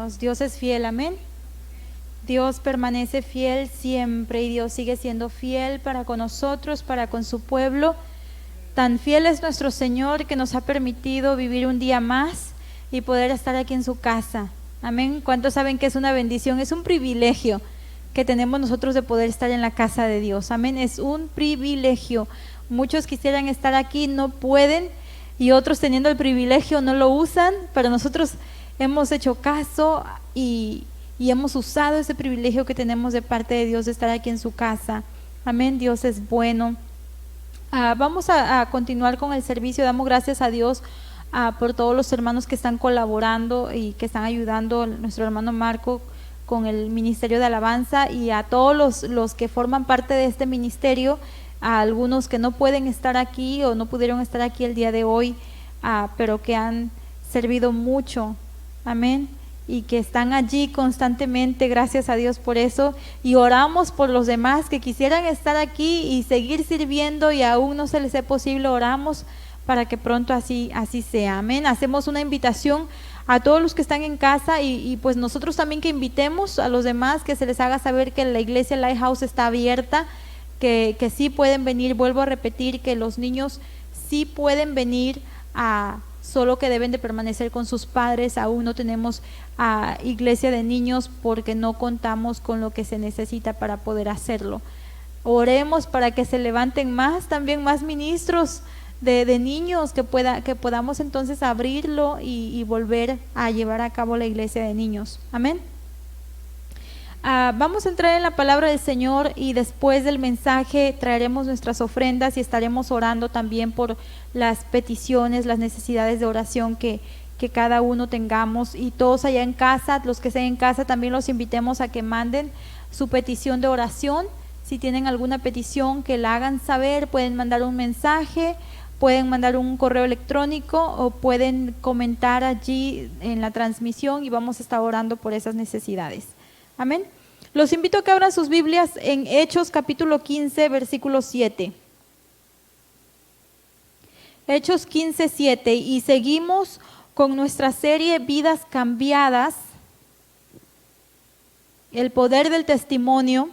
hermanos. Dios es fiel, amén. Dios permanece fiel siempre y Dios sigue siendo fiel para con nosotros, para con su pueblo. Tan fiel es nuestro Señor que nos ha permitido vivir un día más y poder estar aquí en su casa. Amén. ¿Cuántos saben que es una bendición? Es un privilegio que tenemos nosotros de poder estar en la casa de Dios. Amén. Es un privilegio. Muchos quisieran estar aquí, no pueden, y otros teniendo el privilegio no lo usan, pero nosotros hemos hecho caso y hemos usado ese privilegio que tenemos de parte de Dios de estar aquí en su casa. Amén. Dios es bueno. Vamos a continuar con el servicio. Damos gracias a Dios por todos los hermanos que están colaborando y que están ayudando, nuestro hermano Marco con el ministerio de alabanza, y a todos los que forman parte de este ministerio, a algunos que no pueden estar aquí o no pudieron estar aquí el día de hoy, pero que han servido mucho, amén, y que están allí constantemente. Gracias a Dios por eso, y oramos por los demás que quisieran estar aquí y seguir sirviendo y aún no se les es posible. Oramos para que pronto así sea, amén. Hacemos una invitación a todos los que están en casa y pues nosotros también que invitemos a los demás, que se les haga saber que la iglesia Lighthouse está abierta, que sí pueden venir. Vuelvo a repetir que los niños sí pueden venir, solo que deben de permanecer con sus padres. Aún no tenemos iglesia de niños porque no contamos con lo que se necesita para poder hacerlo. Oremos para que se levanten también más ministros de niños, que podamos entonces abrirlo y volver a llevar a cabo la iglesia de niños. Amén. Vamos a entrar en la palabra del Señor y después del mensaje traeremos nuestras ofrendas y estaremos orando también por las peticiones, las necesidades de oración que cada uno tengamos. Y todos allá en casa, los que estén en casa, también los invitemos a que manden su petición de oración. Si tienen alguna petición, que la hagan saber. Pueden mandar un mensaje, pueden mandar un correo electrónico o pueden comentar allí en la transmisión y vamos a estar orando por esas necesidades. Amén. Los invito a que abran sus Biblias en Hechos capítulo 15, versículo 7. Hechos 15, 7. Y seguimos con nuestra serie Vidas Cambiadas, el poder del testimonio.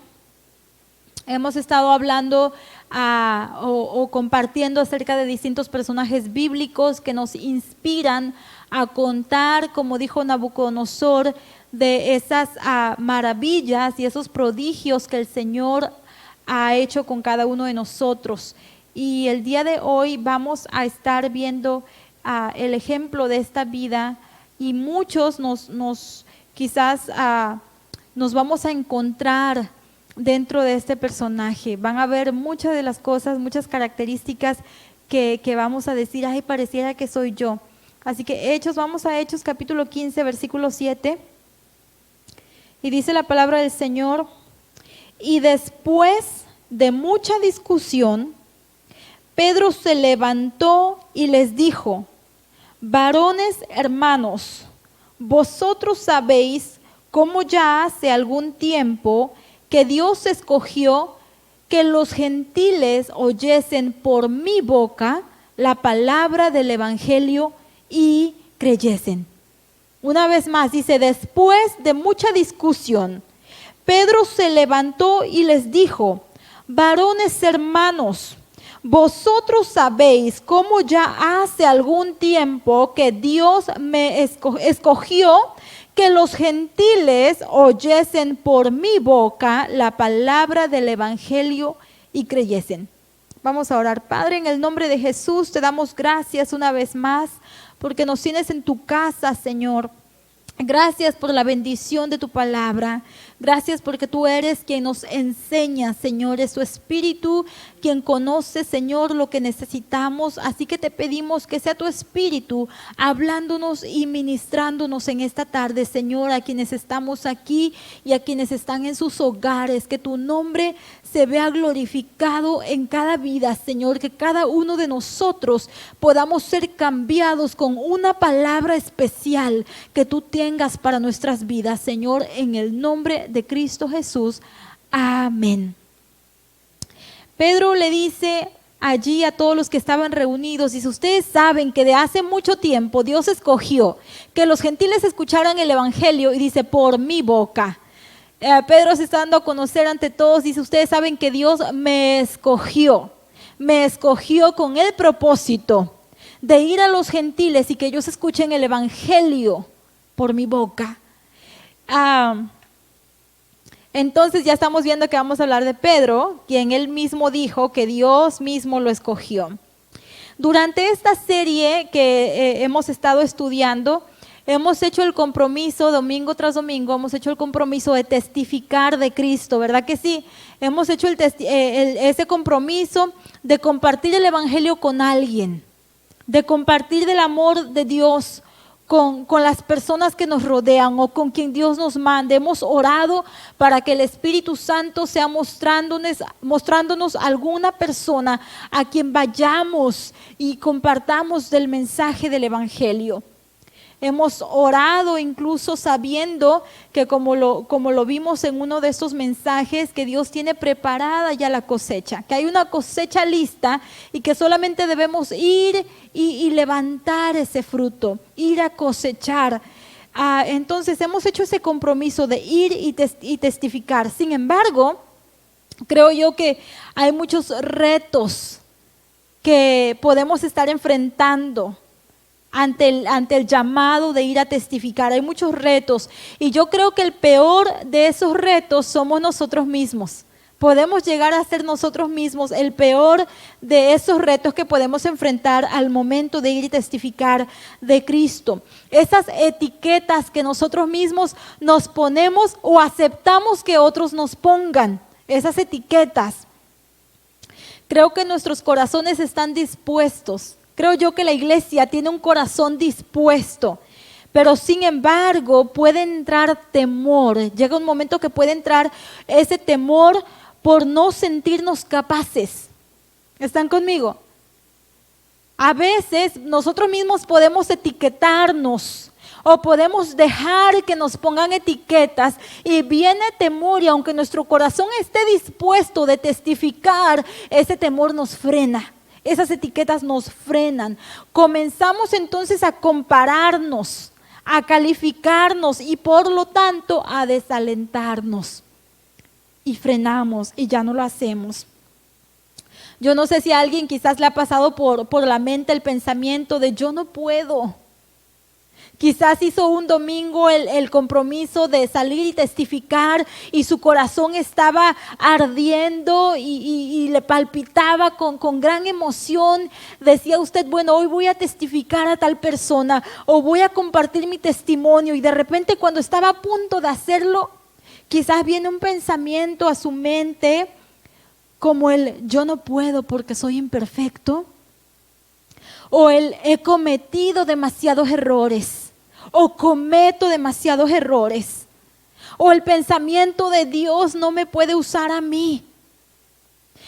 Hemos estado hablando o compartiendo acerca de distintos personajes bíblicos que nos inspiran a contar, como dijo Nabucodonosor, de esas maravillas y esos prodigios que el Señor ha hecho con cada uno de nosotros. Y el día de hoy vamos a estar viendo el ejemplo de esta vida, y muchos quizás nos vamos a encontrar dentro de este personaje. Van a ver muchas de las cosas, muchas características que vamos a decir, ay, pareciera que soy yo. Así que vamos a Hechos capítulo 15, versículo 7. Y dice la palabra del Señor: y después de mucha discusión, Pedro se levantó y les dijo: varones hermanos, vosotros sabéis cómo ya hace algún tiempo que Dios escogió que los gentiles oyesen por mi boca la palabra del evangelio y creyesen. Una vez más dice: después de mucha discusión, Pedro se levantó y les dijo: varones hermanos, vosotros sabéis cómo ya hace algún tiempo que Dios me escogió que los gentiles oyesen por mi boca la palabra del evangelio y creyesen. Vamos a orar. Padre, en el nombre de Jesús te damos gracias una vez más porque nos tienes en tu casa, Señor. Gracias por la bendición de tu palabra. Gracias porque tú eres quien nos enseña, Señor. Es tu Espíritu quien conoce, Señor, lo que necesitamos. Así que te pedimos que sea tu Espíritu hablándonos y ministrándonos en esta tarde, Señor, a quienes estamos aquí y a quienes están en sus hogares. Que tu nombre se vea glorificado en cada vida, Señor. Que cada uno de nosotros podamos ser cambiados con una palabra especial que tú tengas para nuestras vidas, Señor, en el nombre de Cristo Jesús. Amén. Pedro le dice allí a todos los que estaban reunidos, dice, ustedes saben que de hace mucho tiempo Dios escogió que los gentiles escucharan el evangelio, y dice, por mi boca. Pedro se está dando a conocer ante todos, dice, ustedes saben que Dios me escogió con el propósito de ir a los gentiles y que ellos escuchen el evangelio por mi boca. Entonces ya estamos viendo que vamos a hablar de Pedro, quien él mismo dijo que Dios mismo lo escogió. Durante esta serie que hemos estado estudiando, hemos hecho el compromiso, domingo tras domingo, hemos hecho el compromiso de testificar de Cristo, ¿verdad que sí? Hemos hecho ese compromiso de compartir el evangelio con alguien, de compartir del amor de Dios con las personas que nos rodean o con quien Dios nos mande. Hemos orado para que el Espíritu Santo sea mostrándonos alguna persona a quien vayamos y compartamos del mensaje del evangelio. Hemos orado incluso sabiendo que como lo vimos en uno de estos mensajes, que Dios tiene preparada ya la cosecha, que hay una cosecha lista y que solamente debemos ir y levantar ese fruto, ir a cosechar. Entonces hemos hecho ese compromiso de ir y testificar. Sin embargo, creo yo que hay muchos retos que podemos estar enfrentando ante el llamado de ir a testificar. Hay muchos retos y yo creo que el peor de esos retos somos nosotros mismos. Podemos llegar a ser nosotros mismos el peor de esos retos que podemos enfrentar al momento de ir y testificar de Cristo. Esas etiquetas que nosotros mismos nos ponemos o aceptamos que otros nos pongan, esas etiquetas. Creo que nuestros corazones están dispuestos. Creo yo que la iglesia tiene un corazón dispuesto, pero sin embargo puede entrar temor. Llega un momento que puede entrar ese temor por no sentirnos capaces. ¿Están conmigo? A veces nosotros mismos podemos etiquetarnos o podemos dejar que nos pongan etiquetas y viene temor, y aunque nuestro corazón esté dispuesto de testificar, ese temor nos frena. Esas etiquetas nos frenan. Comenzamos entonces a compararnos, a calificarnos y por lo tanto a desalentarnos. Y frenamos y ya no lo hacemos. Yo no sé si a alguien quizás le ha pasado por la mente el pensamiento de yo no puedo. Quizás hizo un domingo el compromiso de salir y testificar y su corazón estaba ardiendo y le palpitaba con gran emoción. Decía usted, bueno, hoy voy a testificar a tal persona o voy a compartir mi testimonio, y de repente cuando estaba a punto de hacerlo, quizás viene un pensamiento a su mente como el yo no puedo porque soy imperfecto, o el he cometido demasiados errores, o cometo demasiados errores, o el pensamiento de Dios no me puede usar a mí.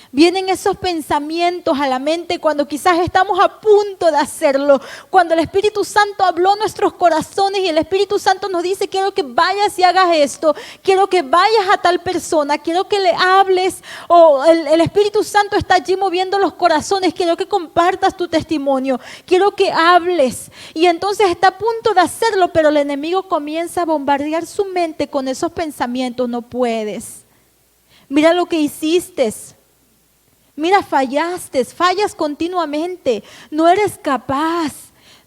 Vienen esos pensamientos a la mente cuando quizás estamos a punto de hacerlo, cuando el Espíritu Santo habló a nuestros corazones y el Espíritu Santo nos dice, quiero que vayas y hagas esto, quiero que vayas a tal persona, quiero que le hables, o el Espíritu Santo está allí moviendo los corazones, quiero que compartas tu testimonio, quiero que hables, y entonces está a punto de hacerlo, pero el enemigo comienza a bombardear su mente con esos pensamientos. No puedes, mira lo que hiciste. Mira, fallas continuamente, no eres capaz,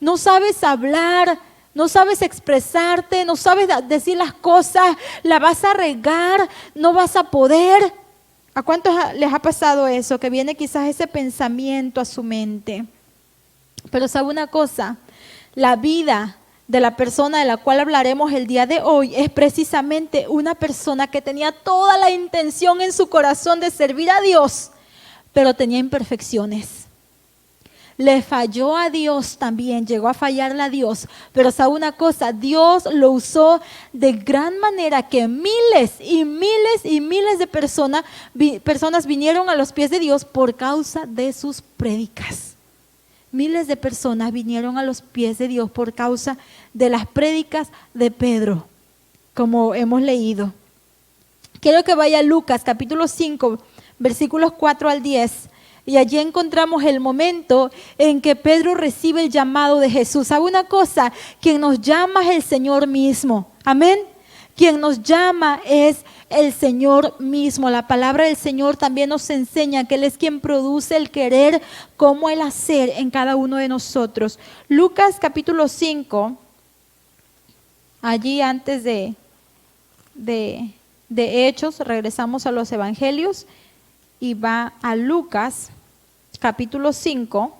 no sabes hablar, no sabes expresarte, no sabes decir las cosas, la vas a regar, no vas a poder. ¿A cuántos les ha pasado eso? Que viene quizás ese pensamiento a su mente. Pero ¿sabe una cosa? La vida de la persona de la cual hablaremos el día de hoy es precisamente una persona que tenía toda la intención en su corazón de servir a Dios, pero tenía imperfecciones. Le falló a Dios también, llegó a fallarle a Dios. Pero ¿sabe una cosa? Dios lo usó de gran manera que miles y miles y miles de personas vinieron a los pies de Dios por causa de sus prédicas. Miles de personas vinieron a los pies de Dios por causa de las prédicas de Pedro, como hemos leído. Quiero que vaya a Lucas capítulo 5, versículos 4 al 10, Y allí encontramos el momento en que Pedro recibe el llamado de Jesús. ¿Sabe una cosa? Quien nos llama es el Señor mismo. Amén. Quien nos llama es el Señor mismo. La palabra del Señor también nos enseña que Él es quien produce el querer como el hacer en cada uno de nosotros. Lucas capítulo 5, allí antes de Hechos, regresamos a los evangelios y va a Lucas capítulo 5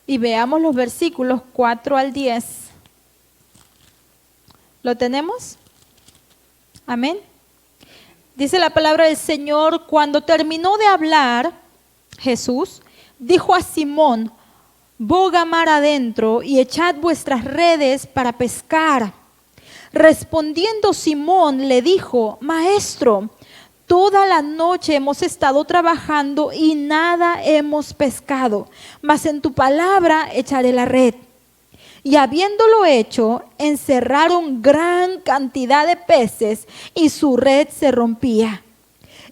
y veamos los versículos 4 al 10. ¿Lo tenemos? Amén. Dice la palabra del Señor: cuando terminó de hablar, Jesús dijo a Simón: boga mar adentro y echad vuestras redes para pescar. Respondiendo Simón le dijo: Maestro, toda la noche hemos estado trabajando y nada hemos pescado, mas en tu palabra echaré la red. Y habiéndolo hecho, encerraron gran cantidad de peces y su red se rompía.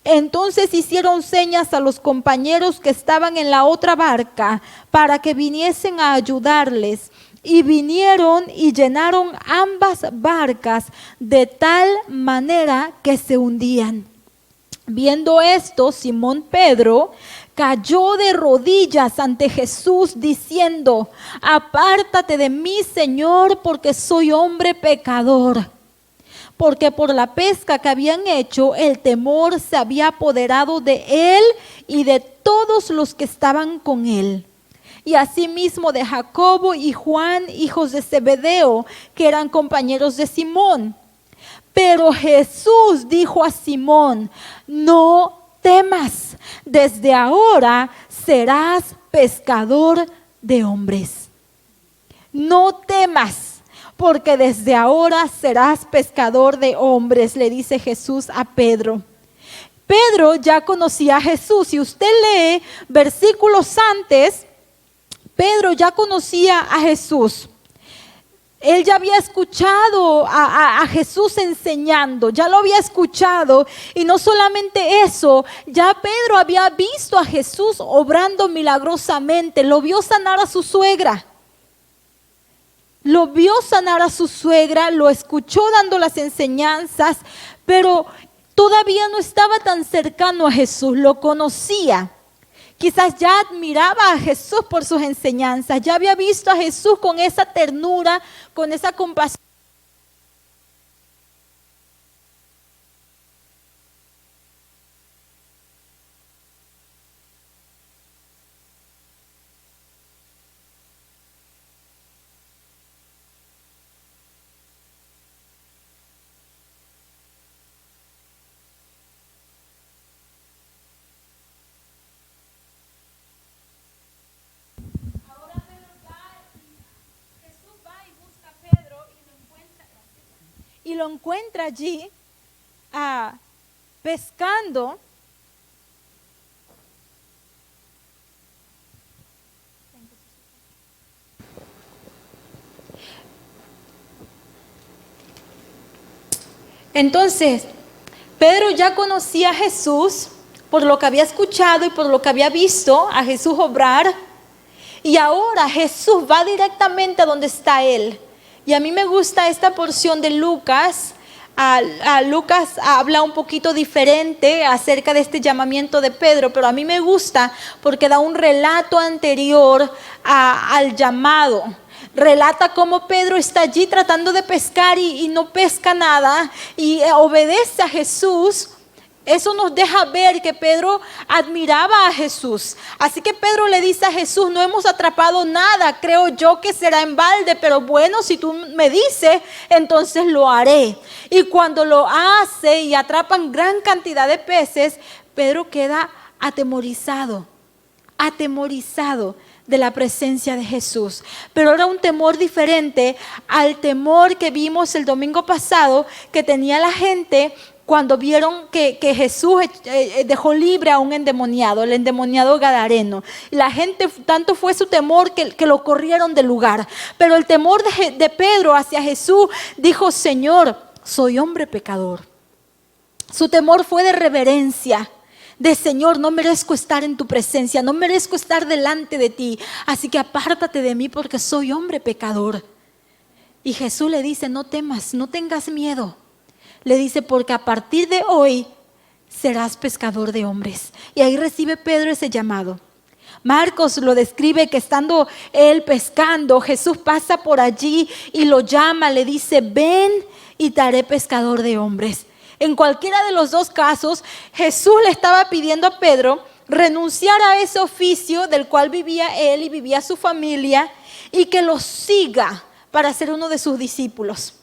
Entonces hicieron señas a los compañeros que estaban en la otra barca para que viniesen a ayudarles. Y vinieron y llenaron ambas barcas de tal manera que se hundían. Viendo esto, Simón Pedro cayó de rodillas ante Jesús diciendo: apártate de mí, Señor, porque soy hombre pecador. Porque por la pesca que habían hecho, el temor se había apoderado de él y de todos los que estaban con él. Y asimismo de Jacobo y Juan, hijos de Zebedeo, que eran compañeros de Simón. Pero Jesús dijo a Simón: no temas, desde ahora serás pescador de hombres. No temas, porque desde ahora serás pescador de hombres, le dice Jesús a Pedro. Pedro ya conocía a Jesús. Si usted lee versículos antes, Pedro ya conocía a Jesús. Él ya había escuchado a Jesús enseñando, ya lo había escuchado. Y no solamente eso, ya Pedro había visto a Jesús obrando milagrosamente. Lo vio sanar a su suegra. Lo vio sanar a su suegra, lo escuchó dando las enseñanzas, pero todavía no estaba tan cercano a Jesús, lo conocía. Quizás ya admiraba a Jesús por sus enseñanzas, ya había visto a Jesús con esa ternura, con esa compasión. Y lo encuentra allí pescando. Entonces, Pedro ya conocía a Jesús por lo que había escuchado y por lo que había visto a Jesús obrar. Y ahora Jesús va directamente a donde está él. Y a mí me gusta esta porción de Lucas. Lucas habla un poquito diferente acerca de este llamamiento de Pedro, pero a mí me gusta porque da un relato anterior al llamado. Relata cómo Pedro está allí tratando de pescar y no pesca nada y obedece a Jesús. Eso nos deja ver que Pedro admiraba a Jesús. Así que Pedro le dice a Jesús: no hemos atrapado nada, creo yo que será en balde, pero bueno, si tú me dices, entonces lo haré. Y cuando lo hace y atrapan gran cantidad de peces, Pedro queda atemorizado de la presencia de Jesús. Pero era un temor diferente al temor que vimos el domingo pasado que tenía la gente cuando vieron que Jesús dejó libre a un endemoniado, el endemoniado gadareno. La gente, tanto fue su temor que lo corrieron del lugar. Pero el temor de Pedro hacia Jesús, dijo: Señor, soy hombre pecador. Su temor fue de reverencia, de Señor, no merezco estar en tu presencia, no merezco estar delante de ti, así que apártate de mí porque soy hombre pecador. Y Jesús le dice, no temas, no tengas miedo. Le dice, porque a partir de hoy serás pescador de hombres. Y ahí recibe Pedro ese llamado. Marcos lo describe que estando él pescando, Jesús pasa por allí y lo llama, le dice, ven y te haré pescador de hombres. En cualquiera de los dos casos, Jesús le estaba pidiendo a Pedro renunciar a ese oficio del cual vivía él y vivía su familia y que lo siga para ser uno de sus discípulos.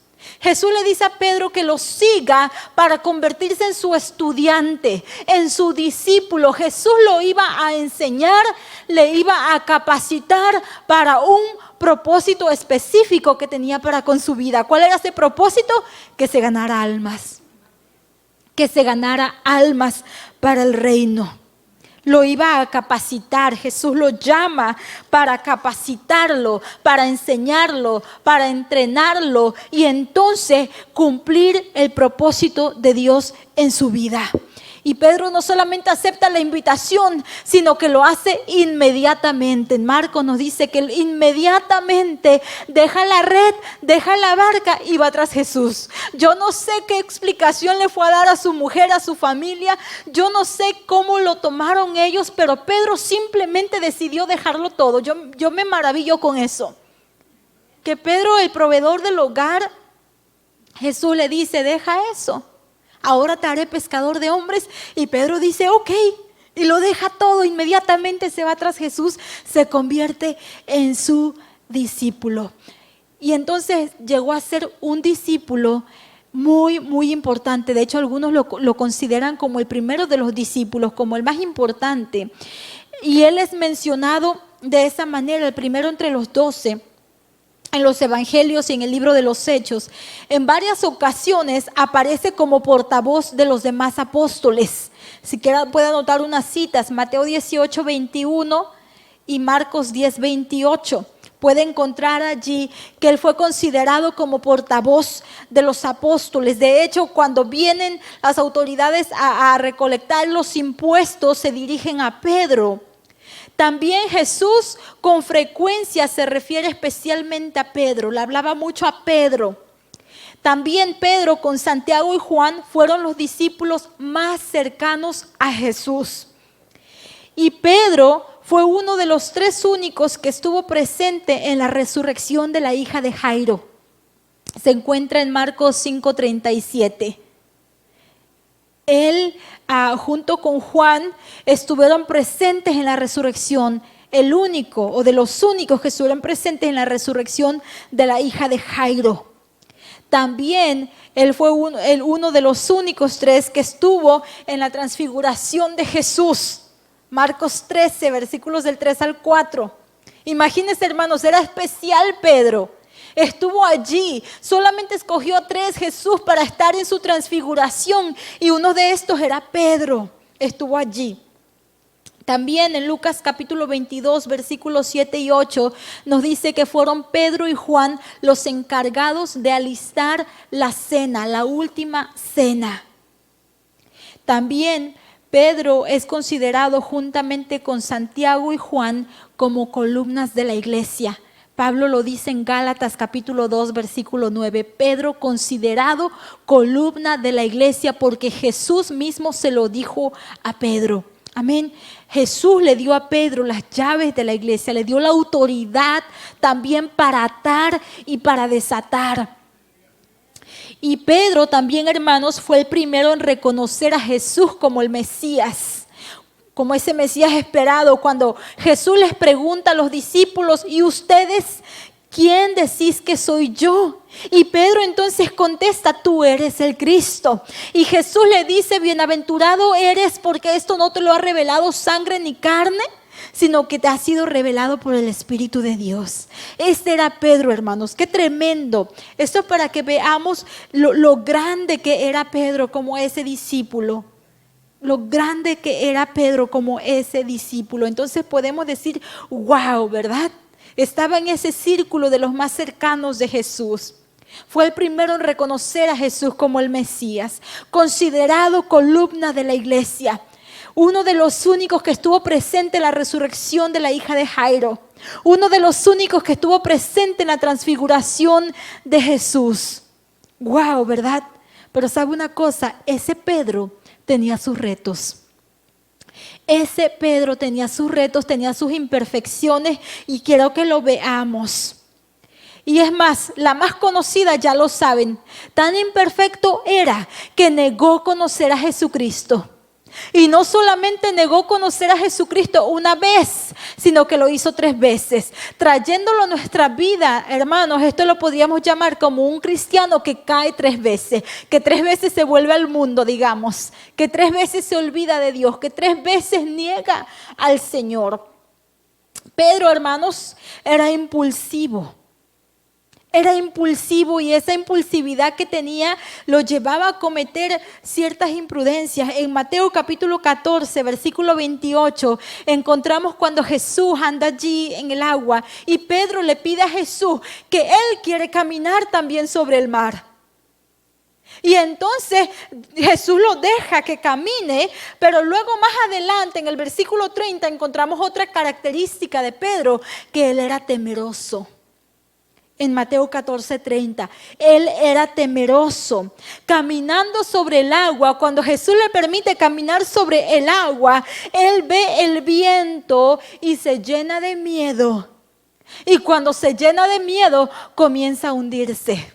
Jesús le dice a Pedro que lo siga para convertirse en su estudiante, en su discípulo. Jesús lo iba a enseñar, le iba a capacitar para un propósito específico que tenía para con su vida. ¿Cuál era ese propósito? Que se ganara almas. Que se ganara almas para el reino. Lo iba a capacitar. Jesús lo llama para capacitarlo, para enseñarlo, para entrenarlo y entonces cumplir el propósito de Dios en su vida. Y Pedro no solamente acepta la invitación, sino que lo hace inmediatamente. En Marcos nos dice que él inmediatamente deja la red, deja la barca y va tras Jesús. Yo no sé qué explicación le fue a dar a su mujer, a su familia. Yo no sé cómo lo tomaron ellos, pero Pedro simplemente decidió dejarlo todo. Yo me maravillo con eso. Que Pedro, el proveedor del hogar, Jesús le dice, deja eso. Ahora te haré pescador de hombres. Y Pedro dice, ok. Y lo deja todo. Inmediatamente se va tras Jesús. Se convierte en su discípulo. Y entonces llegó a ser un discípulo muy, muy importante. De hecho, algunos lo consideran como el primero de los discípulos, como el más importante. Y él es mencionado de esa manera, el primero entre los 12. En los evangelios y en el libro de los Hechos, en varias ocasiones aparece como portavoz de los demás apóstoles. Si quiera puede anotar unas citas, Mateo 18, 21 y Marcos 10, 28. Puede encontrar allí que él fue considerado como portavoz de los apóstoles. De hecho, cuando vienen las autoridades a recolectar los impuestos, se dirigen a Pedro. También Jesús con frecuencia se refiere especialmente a Pedro, le hablaba mucho a Pedro. También Pedro con Santiago y Juan fueron los discípulos más cercanos a Jesús. Y Pedro fue uno de los 3 únicos que estuvo presente en la resurrección de la hija de Jairo. Se encuentra en Marcos 5:37. Él, junto con Juan, estuvieron presentes en la resurrección. El único o de los únicos que estuvieron presentes en la resurrección de la hija de Jairo. También él fue uno de los únicos 3 que estuvo en la transfiguración de Jesús. Marcos 13, versículos del 3 al 4. Imagínense, hermanos, era especial Pedro. Estuvo allí, solamente escogió a 3 Jesús para estar en su transfiguración y uno de estos era Pedro, estuvo allí. También en Lucas capítulo 22, versículos 7 y 8 nos dice que fueron Pedro y Juan los encargados de alistar la cena, la última cena. También Pedro es considerado juntamente con Santiago y Juan como columnas de la iglesia. Pablo lo dice en Gálatas capítulo 2, versículo 9. Pedro considerado columna de la iglesia porque Jesús mismo se lo dijo a Pedro. Amén. Jesús le dio a Pedro las llaves de la iglesia, le dio la autoridad también para atar y para desatar. Y Pedro también, hermanos, fue el primero en reconocer a Jesús como el Mesías. Como ese Mesías esperado, cuando Jesús les pregunta a los discípulos, ¿y ustedes quién decís que soy yo? Y Pedro entonces contesta, tú eres el Cristo. Y Jesús le dice, bienaventurado eres porque esto no te lo ha revelado sangre ni carne, sino que te ha sido revelado por el Espíritu de Dios. Este era Pedro, hermanos, qué tremendo. Esto es para que veamos lo grande que era Pedro como ese discípulo. Lo grande que era Pedro como ese discípulo. Entonces podemos decir, wow, ¿verdad? Estaba en ese círculo de los más cercanos de Jesús. Fue el primero en reconocer a Jesús como el Mesías, considerado columna de la iglesia. uno de los únicos que estuvo presente en la resurrección de la hija de Jairo, uno de los únicos que estuvo presente en la transfiguración de Jesús. Wow, ¿verdad? Pero sabe una cosa, ese Pedro tenía sus retos. Ese Pedro tenía sus retos, tenía sus imperfecciones y quiero que lo veamos. Y es más, la más conocida ya lo saben, tan imperfecto era que negó conocer a Jesucristo. Y no solamente negó conocer a Jesucristo una vez, sino que lo hizo 3 veces, trayéndolo a nuestra vida, hermanos. Esto lo podríamos llamar como un cristiano que cae 3 veces, que 3 veces se vuelve al mundo, digamos, que 3 veces se olvida de Dios, que 3 veces niega al Señor. Pedro, hermanos, era impulsivo. Era impulsivo y esa impulsividad que tenía lo llevaba a cometer ciertas imprudencias. En Mateo capítulo 14, versículo 28, encontramos cuando Jesús anda allí en el agua y Pedro le pide a Jesús que él quiere caminar también sobre el mar. Y entonces Jesús lo deja que camine, pero luego más adelante en el versículo 30 encontramos otra característica de Pedro, que él era temeroso. En Mateo 14:30, él era temeroso, caminando sobre el agua. Cuando Jesús le permite caminar sobre el agua, él ve el viento y se llena de miedo. Y cuando se llena de miedo, comienza a hundirse.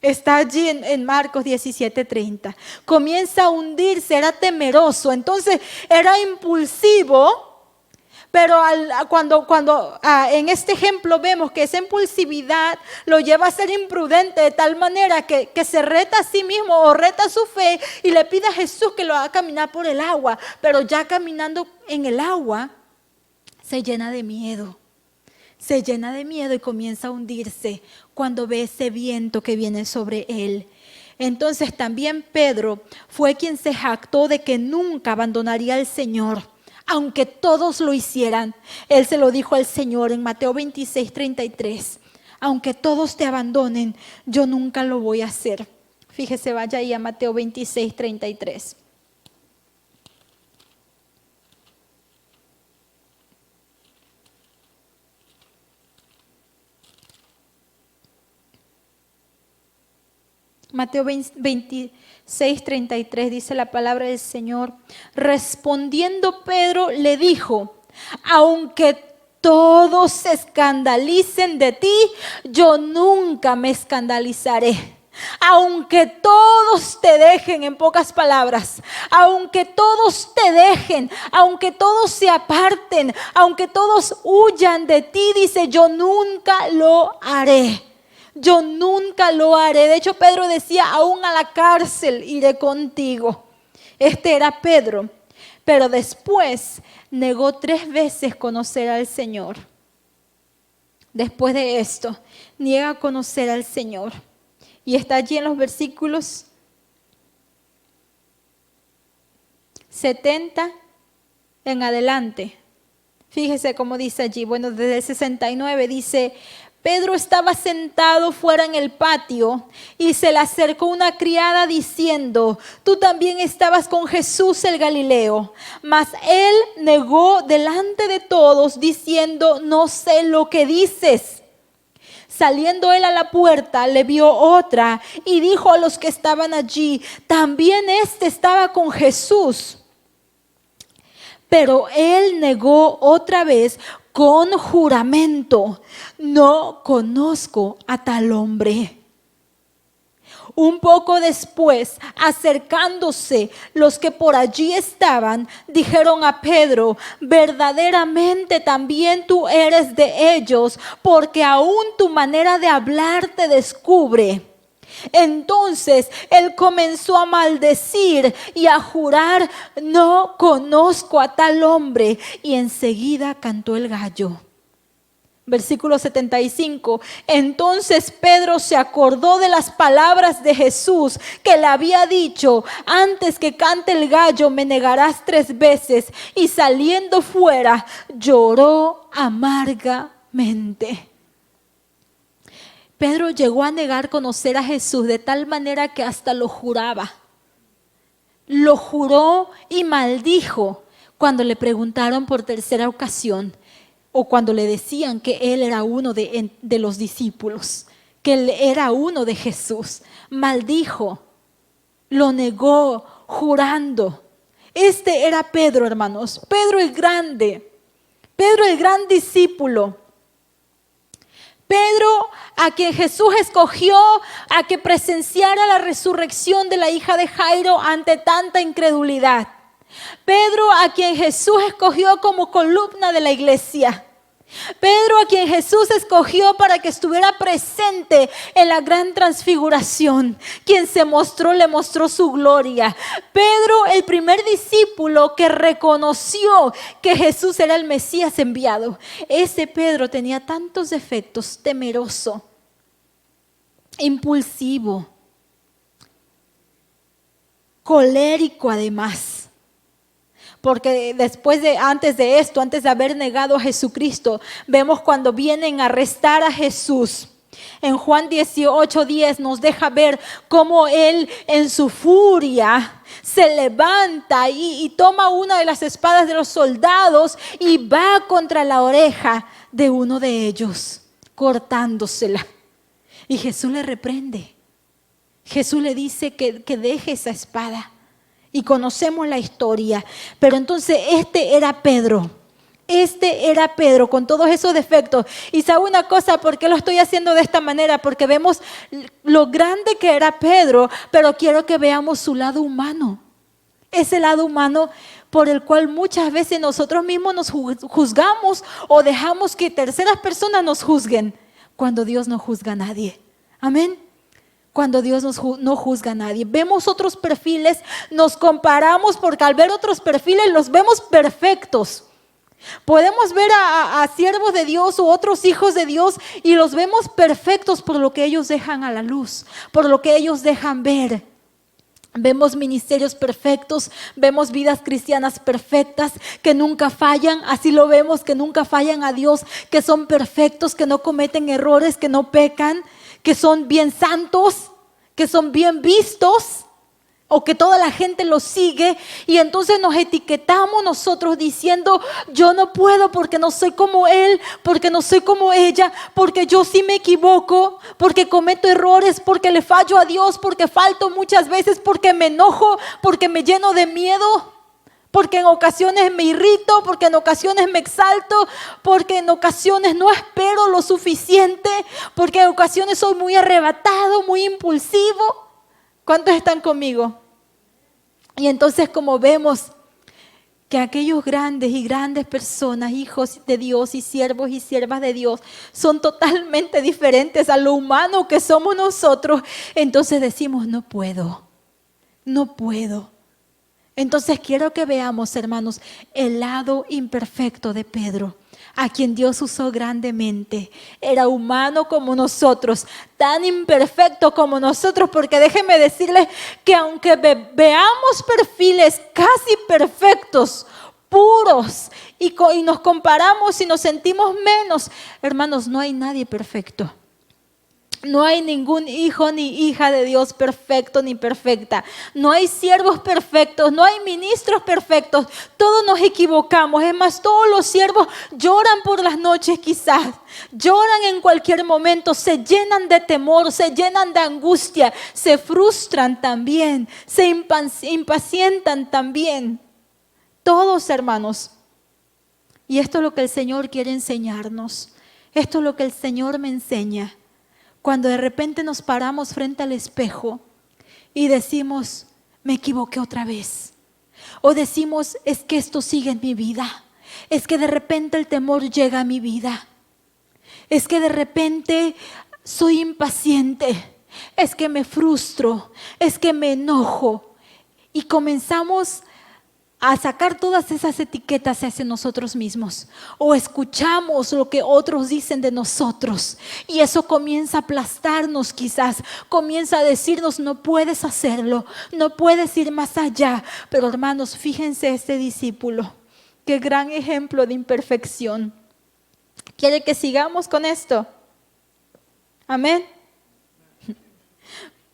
Está allí en Marcos 17:30. Comienza a hundirse, era temeroso, entonces era impulsivo. Pero cuando en este ejemplo vemos que esa impulsividad lo lleva a ser imprudente de tal manera que se reta a sí mismo o reta su fe y le pide a Jesús que lo haga caminar por el agua. Pero ya caminando en el agua se llena de miedo. Se llena de miedo y comienza a hundirse cuando ve ese viento que viene sobre él. Entonces también Pedro fue quien se jactó de que nunca abandonaría al Señor. Aunque todos lo hicieran, él se lo dijo al Señor en Mateo 26:33. Aunque todos te abandonen, yo nunca lo voy a hacer. Fíjese, vaya ahí a Mateo 26:33. Mateo 26:33 dice la palabra del Señor. Respondiendo Pedro le dijo: aunque todos se escandalicen de ti, yo nunca me escandalizaré. Aunque todos te dejen, en pocas palabras, aunque todos te dejen, aunque todos se aparten, aunque todos huyan de ti, dice, yo nunca lo haré. Yo nunca lo haré. De hecho, Pedro decía, aún a la cárcel iré contigo. Este era Pedro. Pero después negó 3 veces conocer al Señor. Después de esto, niega a conocer al Señor. Y está allí en los versículos 70 en adelante. Fíjese cómo dice allí. Bueno, desde el 69 dice: Pedro estaba sentado fuera en el patio y se le acercó una criada diciendo: tú también estabas con Jesús el Galileo. Mas él negó delante de todos diciendo: no sé lo que dices. Saliendo él a la puerta, le vio otra y dijo a los que estaban allí: también este estaba con Jesús. Pero él negó otra vez con juramento: no conozco a tal hombre. Un poco después, acercándose los que por allí estaban, dijeron a Pedro: verdaderamente también tú eres de ellos, porque aún tu manera de hablar te descubre. Entonces él comenzó a maldecir y a jurar: no conozco a tal hombre. Y enseguida cantó el gallo. Versículo 75. Entonces Pedro se acordó de las palabras de Jesús que le había dicho: antes que cante el gallo me negarás 3 veces. Y saliendo fuera lloró amargamente. Pedro llegó a negar conocer a Jesús de tal manera que hasta lo juraba. lo juró y maldijo cuando le preguntaron por tercera ocasión o cuando le decían que él era uno de los discípulos, que él era uno de Jesús. Maldijo, lo negó jurando. Este era Pedro, hermanos, Pedro el grande, Pedro el gran discípulo. Pedro, a quien Jesús escogió a que presenciara la resurrección de la hija de Jairo ante tanta incredulidad. Pedro, a quien Jesús escogió como columna de la iglesia. Pedro, a quien Jesús escogió para que estuviera presente en la gran transfiguración, quien le mostró su gloria. Pedro, el primer discípulo que reconoció que Jesús era el Mesías enviado. Ese Pedro tenía tantos defectos: temeroso, impulsivo, colérico además. Porque antes de haber negado a Jesucristo, vemos cuando vienen a arrestar a Jesús. En Juan 18:10 nos deja ver cómo él en su furia se levanta y toma una de las espadas de los soldados y va contra la oreja de uno de ellos, cortándosela. Y Jesús le reprende. Jesús le dice que deje esa espada. Y conocemos la historia. Pero entonces este era Pedro con todos esos defectos. Y sabe una cosa, ¿por qué lo estoy haciendo de esta manera? Porque vemos lo grande que era Pedro, pero quiero que veamos su lado humano. Ese lado humano por el cual muchas veces nosotros mismos nos juzgamos o dejamos que terceras personas nos juzguen, cuando Dios no juzga a nadie. Amén. Cuando Dios no juzga a nadie. Vemos otros perfiles, nos comparamos porque al ver otros perfiles los vemos perfectos. Podemos ver a siervos de Dios u otros hijos de Dios y los vemos perfectos por lo que ellos dejan a la luz, por lo que ellos dejan ver. Vemos ministerios perfectos, vemos vidas cristianas perfectas que nunca fallan, así lo vemos, que nunca fallan a Dios, que son perfectos, que no cometen errores, que no pecan, que son bien santos, que son bien vistos, o que toda la gente los sigue, y entonces nos etiquetamos nosotros diciendo: yo no puedo porque no soy como él, porque no soy como ella, porque yo sí me equivoco, porque cometo errores, porque le fallo a Dios, porque falto muchas veces, porque me enojo, porque me lleno de miedo, porque en ocasiones me irrito, porque en ocasiones me exalto, porque en ocasiones no espero lo suficiente, porque en ocasiones soy muy arrebatado, muy impulsivo. ¿Cuántos están conmigo? Y entonces, como vemos que aquellos grandes y grandes personas, hijos de Dios y siervos y siervas de Dios, son totalmente diferentes a lo humano que somos nosotros, entonces decimos: no puedo. Entonces quiero que veamos, hermanos, el lado imperfecto de Pedro, a quien Dios usó grandemente. Era humano como nosotros, tan imperfecto como nosotros, porque déjenme decirles que aunque veamos perfiles casi perfectos, puros, y nos comparamos y nos sentimos menos, hermanos, no hay nadie perfecto. No hay ningún hijo ni hija de Dios perfecto ni perfecta. No hay siervos perfectos, no hay ministros perfectos. Todos nos equivocamos. Es más, todos los siervos lloran por las noches quizás. Lloran en cualquier momento, se llenan de temor, se llenan de angustia, se frustran también, se impacientan también. Todos, hermanos. Y esto es lo que el Señor quiere enseñarnos. Esto es lo que el Señor me enseña. Cuando de repente nos paramos frente al espejo y decimos: me equivoqué otra vez. O decimos: es que esto sigue en mi vida. Es que de repente el temor llega a mi vida. Es que de repente soy impaciente. Es que me frustro. Es que me enojo. Y comenzamos a sacar todas esas etiquetas hacia nosotros mismos, o escuchamos lo que otros dicen de nosotros, y eso comienza a aplastarnos quizás, comienza a decirnos: no puedes hacerlo, no puedes ir más allá. Pero hermanos, fíjense este discípulo, qué gran ejemplo de imperfección. ¿Quiere que sigamos con esto? Amén.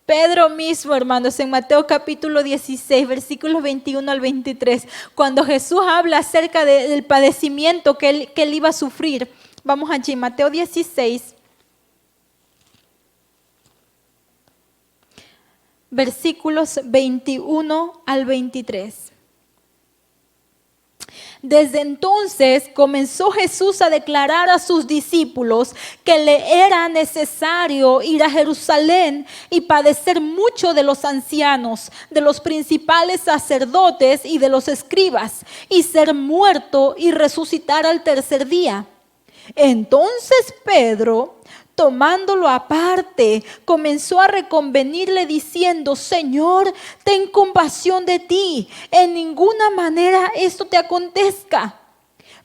Pedro mismo, hermanos, en Mateo capítulo 16, versículos 21 al 23, cuando Jesús habla acerca del padecimiento que él iba a sufrir. Vamos allí, Mateo 16, versículos 21 al 23. Desde entonces comenzó Jesús a declarar a sus discípulos que le era necesario ir a Jerusalén y padecer mucho de los ancianos, de los principales sacerdotes y de los escribas, y ser muerto y resucitar al tercer día. Entonces Pedro, tomándolo aparte, comenzó a reconvenirle diciendo: Señor, ten compasión de ti, en ninguna manera esto te acontezca.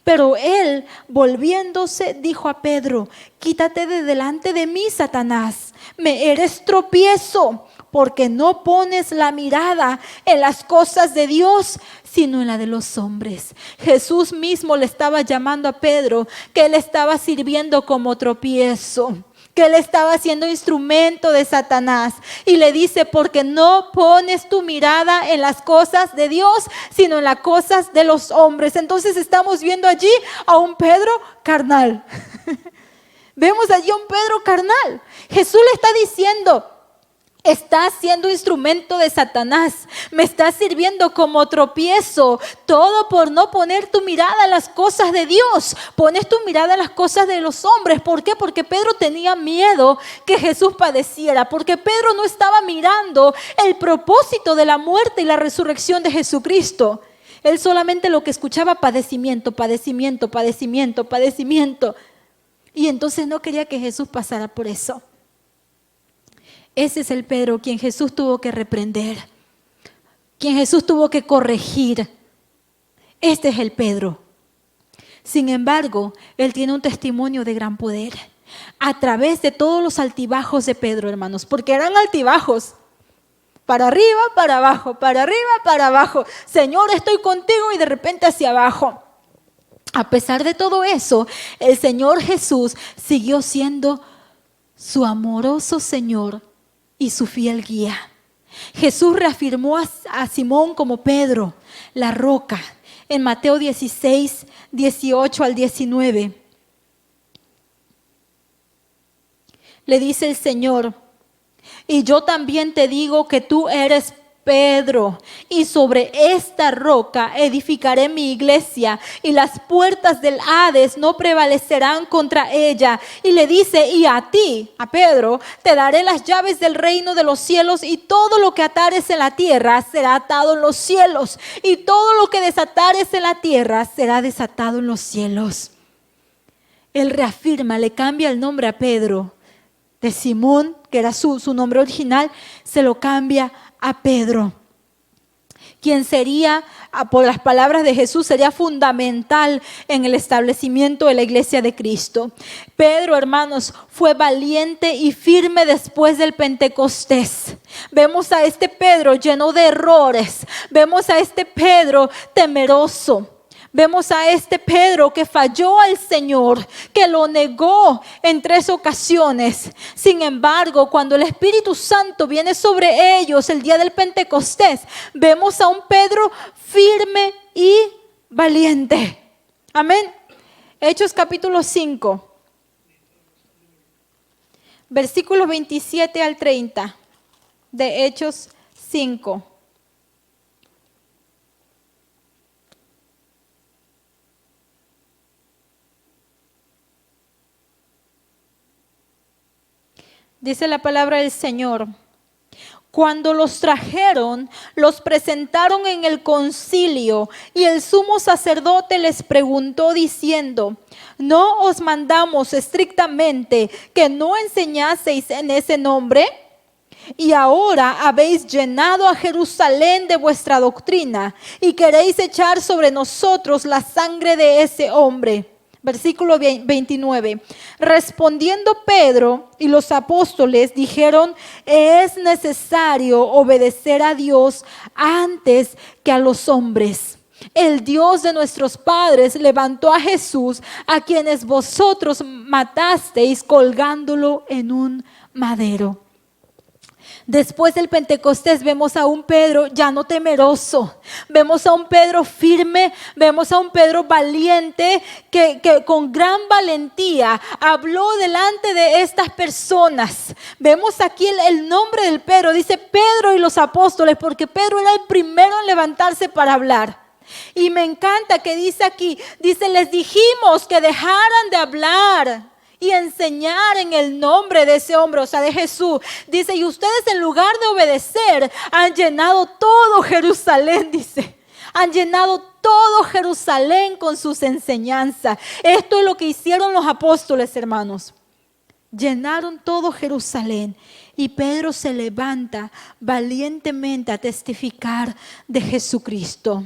Pero él, volviéndose, dijo a Pedro: quítate de delante de mí, Satanás, me eres tropiezo, porque no pones la mirada en las cosas de Dios, sino en la de los hombres. Jesús mismo le estaba llamando a Pedro, que él estaba sirviendo como tropiezo, que él estaba siendo instrumento de Satanás. Y le dice: porque no pones tu mirada en las cosas de Dios, sino en las cosas de los hombres. Entonces estamos viendo allí a un Pedro carnal. Vemos allí a un Pedro carnal. Jesús le está diciendo: estás siendo instrumento de Satanás, me estás sirviendo como tropiezo, todo por no poner tu mirada en las cosas de Dios, pones tu mirada en las cosas de los hombres. ¿Por qué? Porque Pedro tenía miedo que Jesús padeciera, porque Pedro no estaba mirando el propósito de la muerte y la resurrección de Jesucristo. Él solamente lo que escuchaba: padecimiento, padecimiento, padecimiento, padecimiento. Y entonces no quería que Jesús pasara por eso. Ese es el Pedro quien Jesús tuvo que reprender, quien Jesús tuvo que corregir. Este es el Pedro. Sin embargo, él tiene un testimonio de gran poder a través de todos los altibajos de Pedro, hermanos, porque eran altibajos. Para arriba, para abajo, para arriba, para abajo. Señor, estoy contigo, y de repente hacia abajo. A pesar de todo eso, el Señor Jesús siguió siendo su amoroso Señor y su fiel guía. Jesús reafirmó a Simón como Pedro, la roca, en Mateo 16, 18 al 19. Le dice el Señor: y yo también te digo que tú eres Pedro, y sobre esta roca edificaré mi iglesia, y las puertas del Hades no prevalecerán contra ella. Y le dice: y a ti, a Pedro, te daré las llaves del reino de los cielos, y todo lo que atares en la tierra será atado en los cielos, y todo lo que desatares en la tierra será desatado en los cielos. Él reafirma, le cambia el nombre a Pedro. De Simón, que era su nombre original, se lo cambia a Pedro, quien sería, por las palabras de Jesús, sería fundamental en el establecimiento de la iglesia de Cristo. Pedro, hermanos, fue valiente y firme después del Pentecostés. Vemos a este Pedro lleno de errores, vemos a este Pedro temeroso. Vemos a este Pedro que falló al Señor, que lo negó en 3 ocasiones. Sin embargo, cuando el Espíritu Santo viene sobre ellos el día del Pentecostés, vemos a un Pedro firme y valiente. Amén. Hechos capítulo 5, versículos 27 al 30 de Hechos 5. Dice la palabra del Señor: cuando los trajeron, los presentaron en el concilio, y el sumo sacerdote les preguntó diciendo: ¿no os mandamos estrictamente que no enseñaseis en ese nombre? Y ahora habéis llenado a Jerusalén de vuestra doctrina, y queréis echar sobre nosotros la sangre de ese hombre. Versículo 29. Respondiendo Pedro y los apóstoles dijeron: es necesario obedecer a Dios antes que a los hombres. El Dios de nuestros padres levantó a Jesús, a quienes vosotros matasteis colgándolo en un madero. Después del Pentecostés vemos a un Pedro ya no temeroso, vemos a un Pedro firme, vemos a un Pedro valiente que con gran valentía habló delante de estas personas. Vemos aquí el nombre del Pedro, dice Pedro y los apóstoles, porque Pedro era el primero en levantarse para hablar. Y me encanta que dice aquí, dice, les dijimos que dejaran de hablar y enseñar en el nombre de ese hombre, o sea, de Jesús. Dice, y ustedes en lugar de obedecer, han llenado todo Jerusalén, dice. Han llenado todo Jerusalén con sus enseñanzas. Esto es lo que hicieron los apóstoles, hermanos. Llenaron todo Jerusalén. Y Pedro se levanta valientemente a testificar de Jesucristo.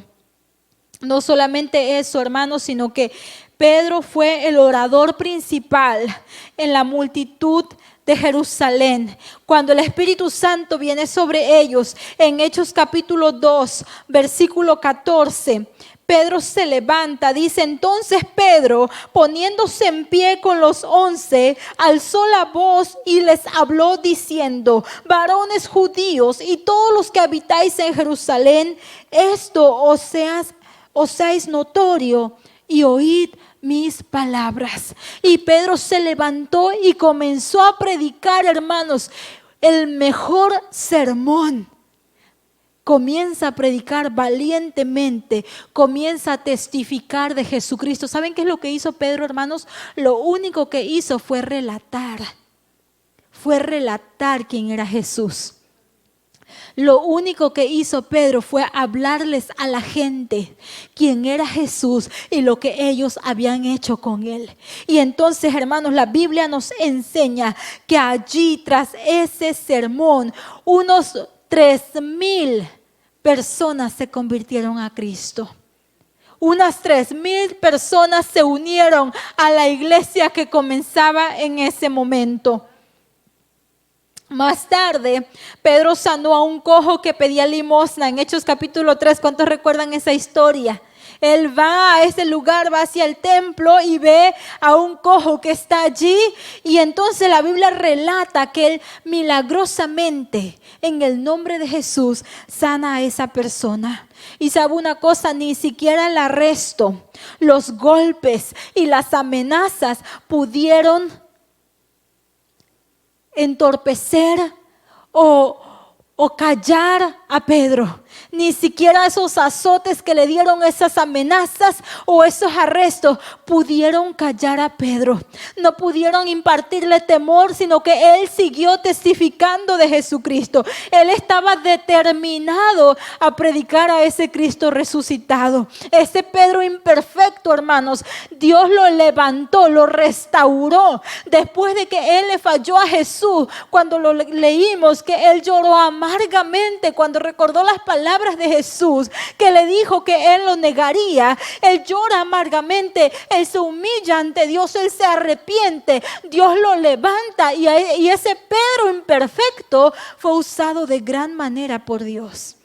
No solamente eso, hermanos, sino que Pedro fue el orador principal en la multitud de Jerusalén. Cuando el Espíritu Santo viene sobre ellos, en Hechos capítulo 2, versículo 14, Pedro se levanta, dice, entonces Pedro, poniéndose en pie con los 11, alzó la voz y les habló diciendo, varones judíos y todos los que habitáis en Jerusalén, esto os seáis notorio y oíd mis palabras. Y Pedro se levantó y comenzó a predicar, hermanos, el mejor sermón. Comienza a predicar valientemente, comienza a testificar de Jesucristo. ¿Saben qué es lo que hizo Pedro, hermanos? Lo único que hizo fue relatar quién era Jesús. Lo único que hizo Pedro fue hablarles a la gente quién era Jesús y lo que ellos habían hecho con él. Y entonces, hermanos, la Biblia nos enseña que allí, tras ese sermón, unos 3,000 personas se convirtieron a Cristo. Unas 3,000 personas se unieron a la iglesia que comenzaba en ese momento. Más tarde, Pedro sanó a un cojo que pedía limosna en Hechos capítulo 3. ¿Cuántos recuerdan esa historia? Él va a ese lugar, va hacia el templo y ve a un cojo que está allí. Y entonces la Biblia relata que él milagrosamente, en el nombre de Jesús, sana a esa persona. Y sabe una cosa, ni siquiera el arresto, los golpes y las amenazas pudieron entorpecer o callar a Pedro. Ni siquiera esos azotes que le dieron, esas amenazas o esos arrestos pudieron callar a Pedro. No pudieron impartirle temor, sino que él siguió testificando de Jesucristo. Él estaba determinado a predicar a ese Cristo resucitado. Ese Pedro imperfecto, hermanos, Dios lo levantó, lo restauró. Después de que él le falló a Jesús, cuando lo leímos que él lloró amargamente cuando recordó las palabras de Jesús, que le dijo que él lo negaría. Él llora amargamente, él se humilla ante Dios, él se arrepiente, Dios lo levanta y ese Pedro imperfecto fue usado de gran manera por Dios.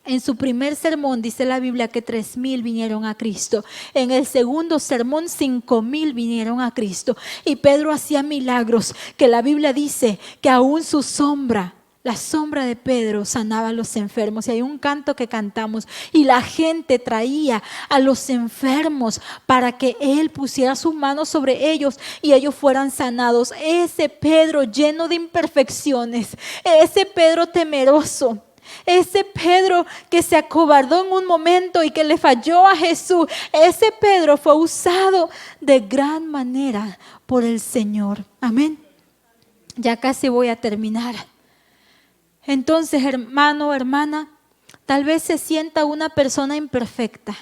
En su primer sermón dice la Biblia que 3,000 vinieron a Cristo. En el segundo sermón 5,000 vinieron a Cristo. Y Pedro hacía milagros que la Biblia dice que aún su sombra, la sombra de Pedro, sanaba a los enfermos. Y hay un canto que cantamos y la gente traía a los enfermos para que él pusiera sus manos sobre ellos y ellos fueran sanados. Ese Pedro lleno de imperfecciones, ese Pedro temeroso, ese Pedro que se acobardó en un momento y que le falló a Jesús, ese Pedro fue usado de gran manera por el Señor. Amén. Ya casi voy a terminar. Entonces, hermano, hermana, tal vez se sienta una persona imperfecta.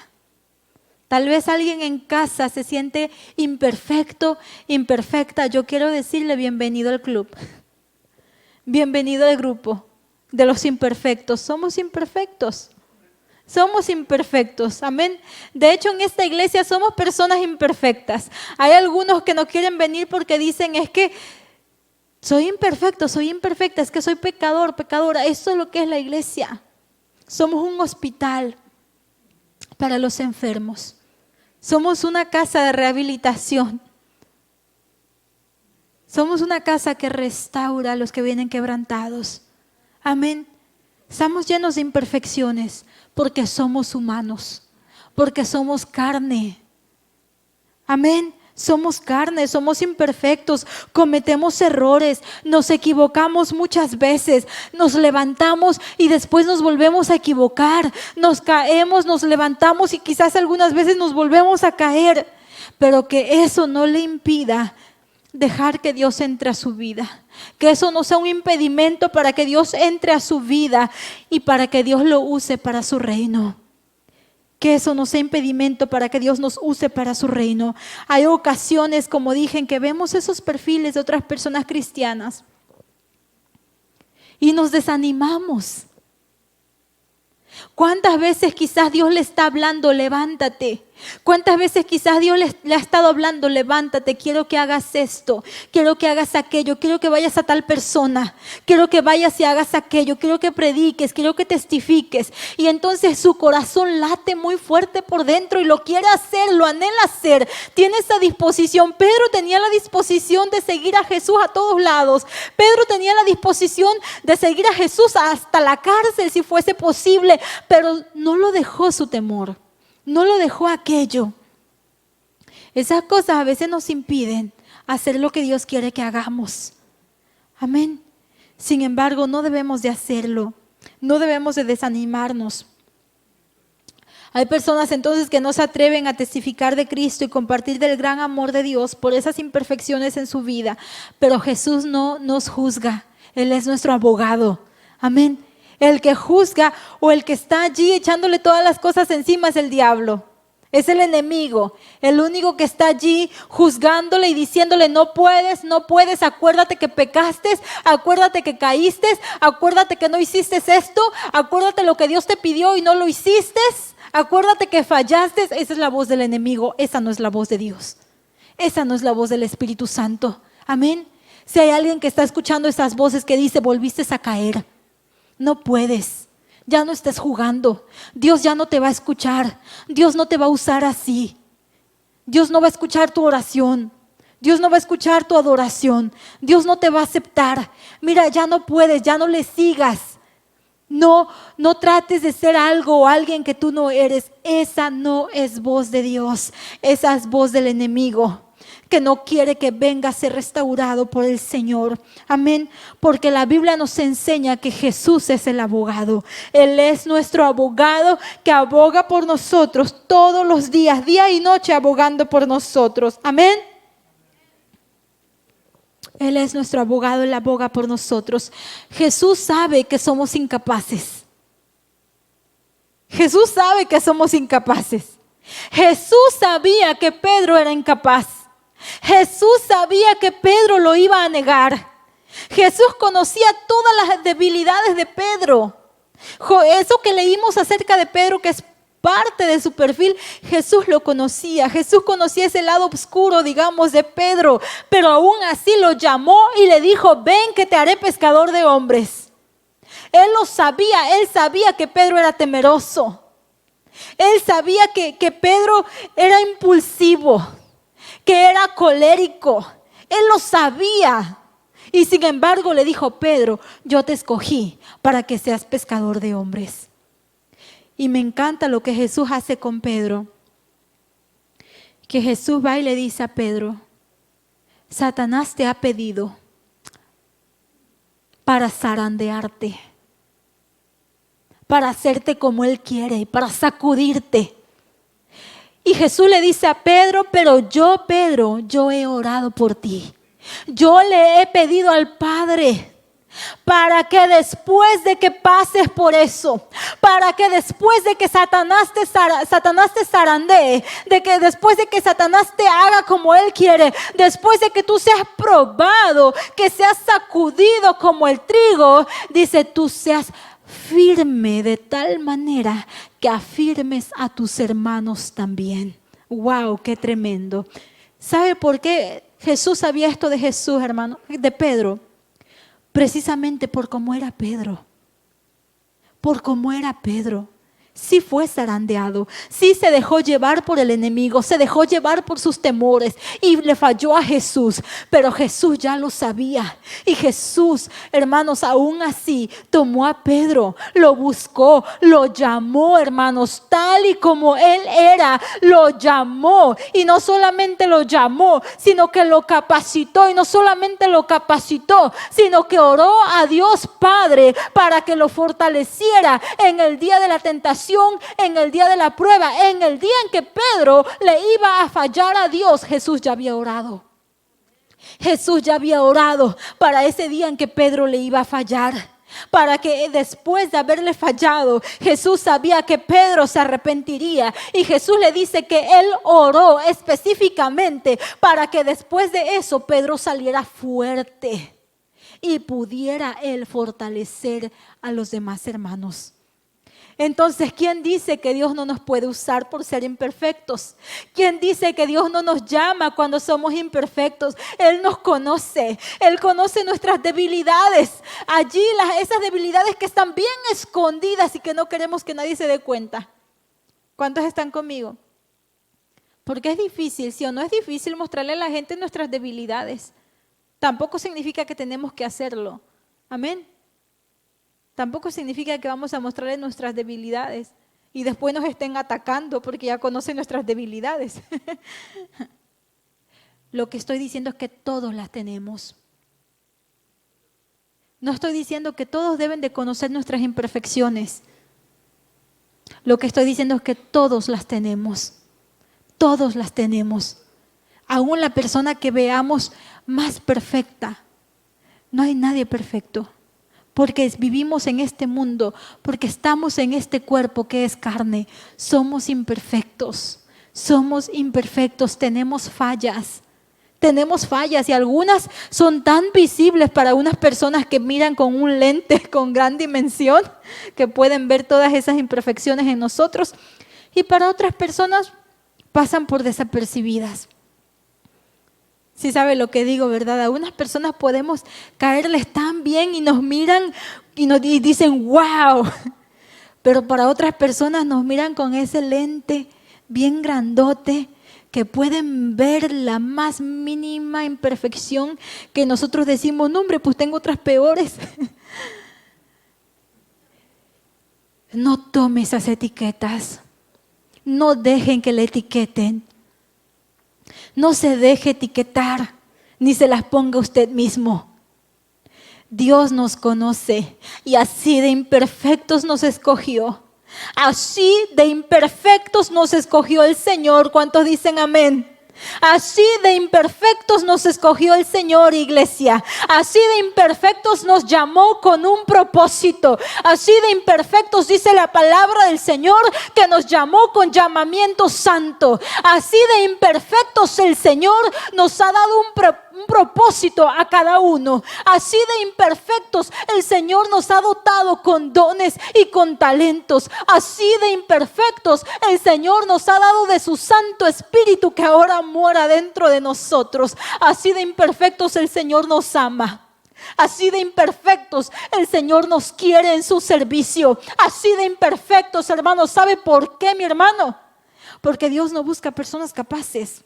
Tal vez alguien en casa se siente imperfecto, imperfecta. Yo quiero decirle bienvenido al club. Bienvenido al grupo de los imperfectos. Somos imperfectos. Somos imperfectos, amén. De hecho, en esta iglesia somos personas imperfectas. Hay algunos que no quieren venir porque dicen, es que soy imperfecto, soy imperfecta, es que soy pecador, pecadora. Eso es lo que es la iglesia. Somos un hospital para los enfermos. Somos una casa de rehabilitación. Somos una casa que restaura a los que vienen quebrantados. Amén. Estamos llenos de imperfecciones porque somos humanos, porque somos carne. Amén. Somos carne, somos imperfectos, cometemos errores, nos equivocamos muchas veces, nos levantamos y después nos volvemos a equivocar, nos caemos, nos levantamos y quizás algunas veces nos volvemos a caer, pero que eso no le impida dejar que Dios entre a su vida, que eso no sea un impedimento para que Dios entre a su vida y para que Dios lo use para su reino. Que eso no sea impedimento para que Dios nos use para su reino. Hay ocasiones, como dije, en que vemos esos perfiles de otras personas cristianas y nos desanimamos. ¿Cuántas veces quizás Dios le está hablando, levántate? ¿Cuántas veces quizás Dios le ha estado hablando, levántate, quiero que hagas esto, quiero que hagas aquello, quiero que vayas a tal persona, quiero que vayas y hagas aquello, quiero que prediques, quiero que testifiques? Y entonces su corazón late muy fuerte por dentro y lo quiere hacer, lo anhela hacer, tiene esa disposición. Pedro tenía la disposición de seguir a Jesús a todos lados. Pedro tenía la disposición de seguir a Jesús hasta la cárcel si fuese posible, pero no lo dejó su temor. No lo dejó aquello. Esas cosas a veces nos impiden hacer lo que Dios quiere que hagamos. Amén. Sin embargo, no debemos de hacerlo. No debemos de desanimarnos. Hay personas entonces que no se atreven a testificar de Cristo y compartir del gran amor de Dios por esas imperfecciones en su vida. Pero Jesús no nos juzga. Él es nuestro abogado. Amén. El que juzga o el que está allí echándole todas las cosas encima es el diablo. Es el enemigo, el único que está allí juzgándole y diciéndole no puedes, acuérdate que pecaste, acuérdate que caíste, acuérdate que no hiciste esto, acuérdate lo que Dios te pidió y no lo hiciste, acuérdate que fallaste. Esa es la voz del enemigo, esa no es la voz de Dios, esa no es la voz del Espíritu Santo. Amén. Si hay alguien que está escuchando esas voces que dice volviste a caer, no puedes, ya no estés jugando. Dios ya no te va a escuchar. Dios no te va a usar así. Dios no va a escuchar tu oración. Dios no va a escuchar tu adoración. Dios no te va a aceptar. Mira, ya no puedes, ya no le sigas. No trates de ser algo o alguien que tú no eres. Esa no es voz de Dios. Esa es voz del enemigo, que no quiere que venga a ser restaurado por el Señor. Amén. Porque la Biblia nos enseña que Jesús es el abogado. Él es nuestro abogado que aboga por nosotros todos los días, día y noche abogando por nosotros. Amén. Él es nuestro abogado, Él aboga por nosotros. Jesús sabe que somos incapaces. Jesús sabe que somos incapaces. Jesús sabía que Pedro era incapaz. Jesús sabía que Pedro lo iba a negar. Jesús conocía todas las debilidades de Pedro. Eso que leímos acerca de Pedro, que es parte de su perfil, Jesús lo conocía. Jesús conocía ese lado oscuro, digamos, de Pedro, pero aún así lo llamó y le dijo, ven que te haré pescador de hombres. Él lo sabía, él sabía que Pedro era temeroso. Él sabía que Pedro era impulsivo, que era colérico. Él lo sabía. Y sin embargo le dijo, Pedro, yo te escogí para que seas pescador de hombres. Y me encanta lo que Jesús hace con Pedro. Que Jesús va y le dice a Pedro, Satanás te ha pedido para zarandearte, para hacerte como él quiere, para sacudirte. Y Jesús le dice a Pedro, pero yo, Pedro, yo he orado por ti. Yo le he pedido al Padre para que después de que pases por eso, para que después de que Satanás te zarandee, de que después de que Satanás te haga como él quiere, después de que tú seas probado, que seas sacudido como el trigo, dice, tú seas firme de tal manera que afirmes a tus hermanos también. ¡Wow! ¡Qué tremendo! ¿Sabe por qué Jesús sabía esto de Jesús, hermano? De Pedro. Precisamente por cómo era Pedro. Por cómo era Pedro. Sí fue zarandeado, sí se dejó llevar por el enemigo, se dejó llevar por sus temores y le falló a Jesús, pero Jesús ya lo sabía. Y Jesús, hermanos, aún así tomó a Pedro, lo buscó, lo llamó, hermanos, tal y como él era, lo llamó. Y no solamente lo llamó, sino que lo capacitó. Y no solamente lo capacitó, sino que oró a Dios Padre para que lo fortaleciera en el día de la tentación, en el día de la prueba, en el día en que Pedro le iba a fallar a Dios. Jesús ya había orado. Jesús ya había orado para ese día en que Pedro le iba a fallar. Para que después de haberle fallado, Jesús sabía que Pedro se arrepentiría. Y Jesús le dice que él oró específicamente para que después de eso Pedro saliera fuerte y pudiera él fortalecer a los demás hermanos. Entonces, ¿quién dice que Dios no nos puede usar por ser imperfectos? ¿Quién dice que Dios no nos llama cuando somos imperfectos? Él nos conoce, Él conoce nuestras debilidades. Allí esas debilidades que están bien escondidas y que no queremos que nadie se dé cuenta. ¿Cuántos están conmigo? Porque es difícil, ¿sí o no? Es difícil mostrarle a la gente nuestras debilidades. Tampoco significa que tenemos que hacerlo. Amén. Tampoco significa que vamos a mostrarles nuestras debilidades y después nos estén atacando porque ya conocen nuestras debilidades. Lo que estoy diciendo es que todos las tenemos. No estoy diciendo que todos deben de conocer nuestras imperfecciones. Lo que estoy diciendo es que todos las tenemos. Todos las tenemos. Aún la persona que veamos más perfecta. No hay nadie perfecto. Porque vivimos en este mundo, porque estamos en este cuerpo que es carne. Somos imperfectos, tenemos fallas y algunas son tan visibles para unas personas que miran con un lente con gran dimensión, que pueden ver todas esas imperfecciones en nosotros, y para otras personas pasan por desapercibidas. Sí sabe lo que digo, ¿verdad? A unas personas podemos caerles tan bien y nos miran y dicen ¡wow! Pero para otras personas nos miran con ese lente bien grandote que pueden ver la más mínima imperfección que nosotros decimos, no hombre, pues tengo otras peores. No tome esas etiquetas. No dejen que le etiqueten. No se deje etiquetar, ni se las ponga usted mismo. Dios nos conoce y así de imperfectos nos escogió. Así de imperfectos nos escogió el Señor. ¿Cuántos dicen amén? Así de imperfectos nos escogió el Señor, iglesia. Así de imperfectos nos llamó con un propósito. Así de imperfectos dice la palabra del Señor que nos llamó con llamamiento santo. Así de imperfectos el Señor nos ha dado un propósito a cada uno. Así de imperfectos el Señor nos ha dotado con dones y con talentos. Así de imperfectos el Señor nos ha dado de su Santo Espíritu que ahora mora dentro de nosotros. Así de imperfectos el Señor nos ama. Así de imperfectos el Señor nos quiere en su servicio. Así de imperfectos, hermanos. ¿Sabe por qué, mi hermano? Porque Dios no busca personas capaces.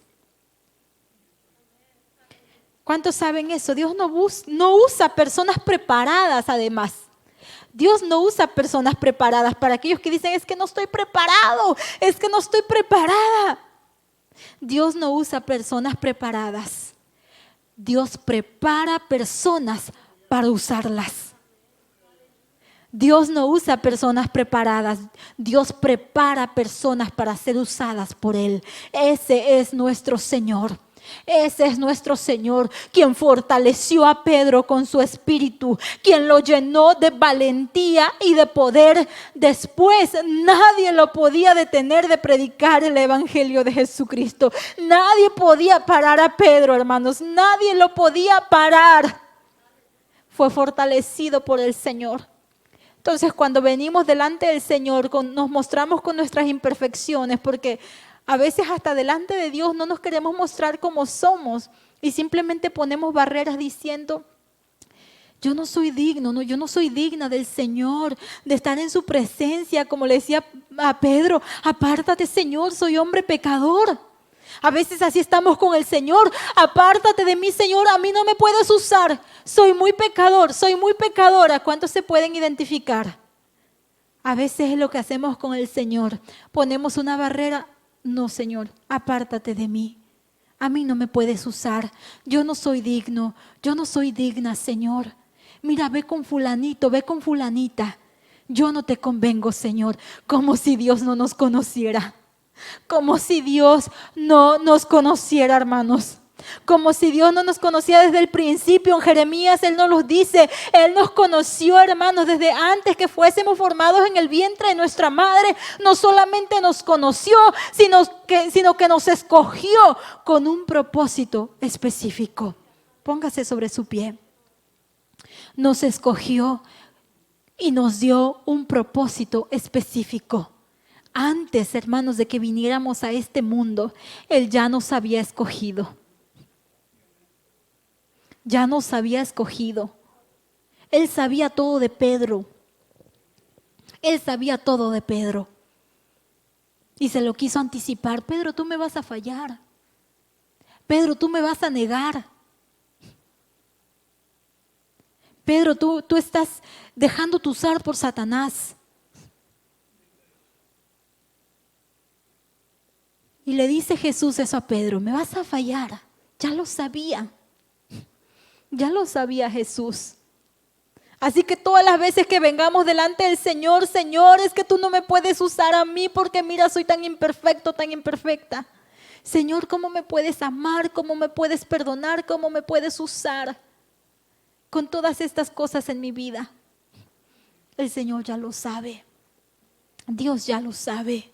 ¿Cuántos saben eso? Dios no usa personas preparadas, además. Dios no usa personas preparadas. Para aquellos que dicen, es que no estoy preparado, es que no estoy preparada. Dios no usa personas preparadas. Dios prepara personas para usarlas. Dios no usa personas preparadas. Dios prepara personas para ser usadas por Él. Ese es nuestro Señor. Ese es nuestro Señor, quien fortaleció a Pedro con su espíritu, quien lo llenó de valentía y de poder. Después nadie lo podía detener de predicar el evangelio de Jesucristo. Nadie podía parar a Pedro, hermanos. Nadie lo podía parar. Fue fortalecido por el Señor. Entonces, cuando venimos delante del Señor, nos mostramos con nuestras imperfecciones, porque a veces hasta delante de Dios no nos queremos mostrar como somos y simplemente ponemos barreras diciendo, yo no soy digno, yo no soy digna del Señor, de estar en su presencia, como le decía a Pedro, apártate, Señor, soy hombre pecador. A veces así estamos con el Señor. Apártate de mí, Señor, a mí no me puedes usar. Soy muy pecador, soy muy pecadora. ¿Cuántos se pueden identificar? A veces es lo que hacemos con el Señor. Ponemos una barrera. No, Señor, apártate de mí. A mí no me puedes usar. Yo no soy digno. Yo no soy digna, Señor. Mira, ve con fulanito, ve con fulanita. Yo no te convengo, Señor. Como si Dios no nos conociera. Como si Dios no nos conociera, hermanos. Como si Dios no nos conocía desde el principio. En Jeremías Él nos lo dice. Él nos conoció, hermanos, desde antes que fuésemos formados en el vientre de nuestra madre. No solamente nos conoció, sino que nos escogió con un propósito específico. Póngase sobre su pie. Nos escogió y nos dio un propósito específico. Antes, hermanos, de que viniéramos a este mundo, Él ya nos había escogido. Ya nos había escogido. Él sabía todo de Pedro. Él sabía todo de Pedro. Y se lo quiso anticipar. Pedro, tú me vas a fallar. Pedro, tú me vas a negar. Pedro, tú estás dejándote usar por Satanás. Y le dice Jesús eso a Pedro, me vas a fallar. Ya lo sabía. Ya lo sabía Jesús. Así que todas las veces que vengamos delante del Señor, Señor, es que tú no me puedes usar a mí porque mira, soy tan imperfecto, tan imperfecta. Señor, ¿cómo me puedes amar? ¿Cómo me puedes perdonar? ¿Cómo me puedes usar con todas estas cosas en mi vida? El Señor ya lo sabe. Dios ya lo sabe.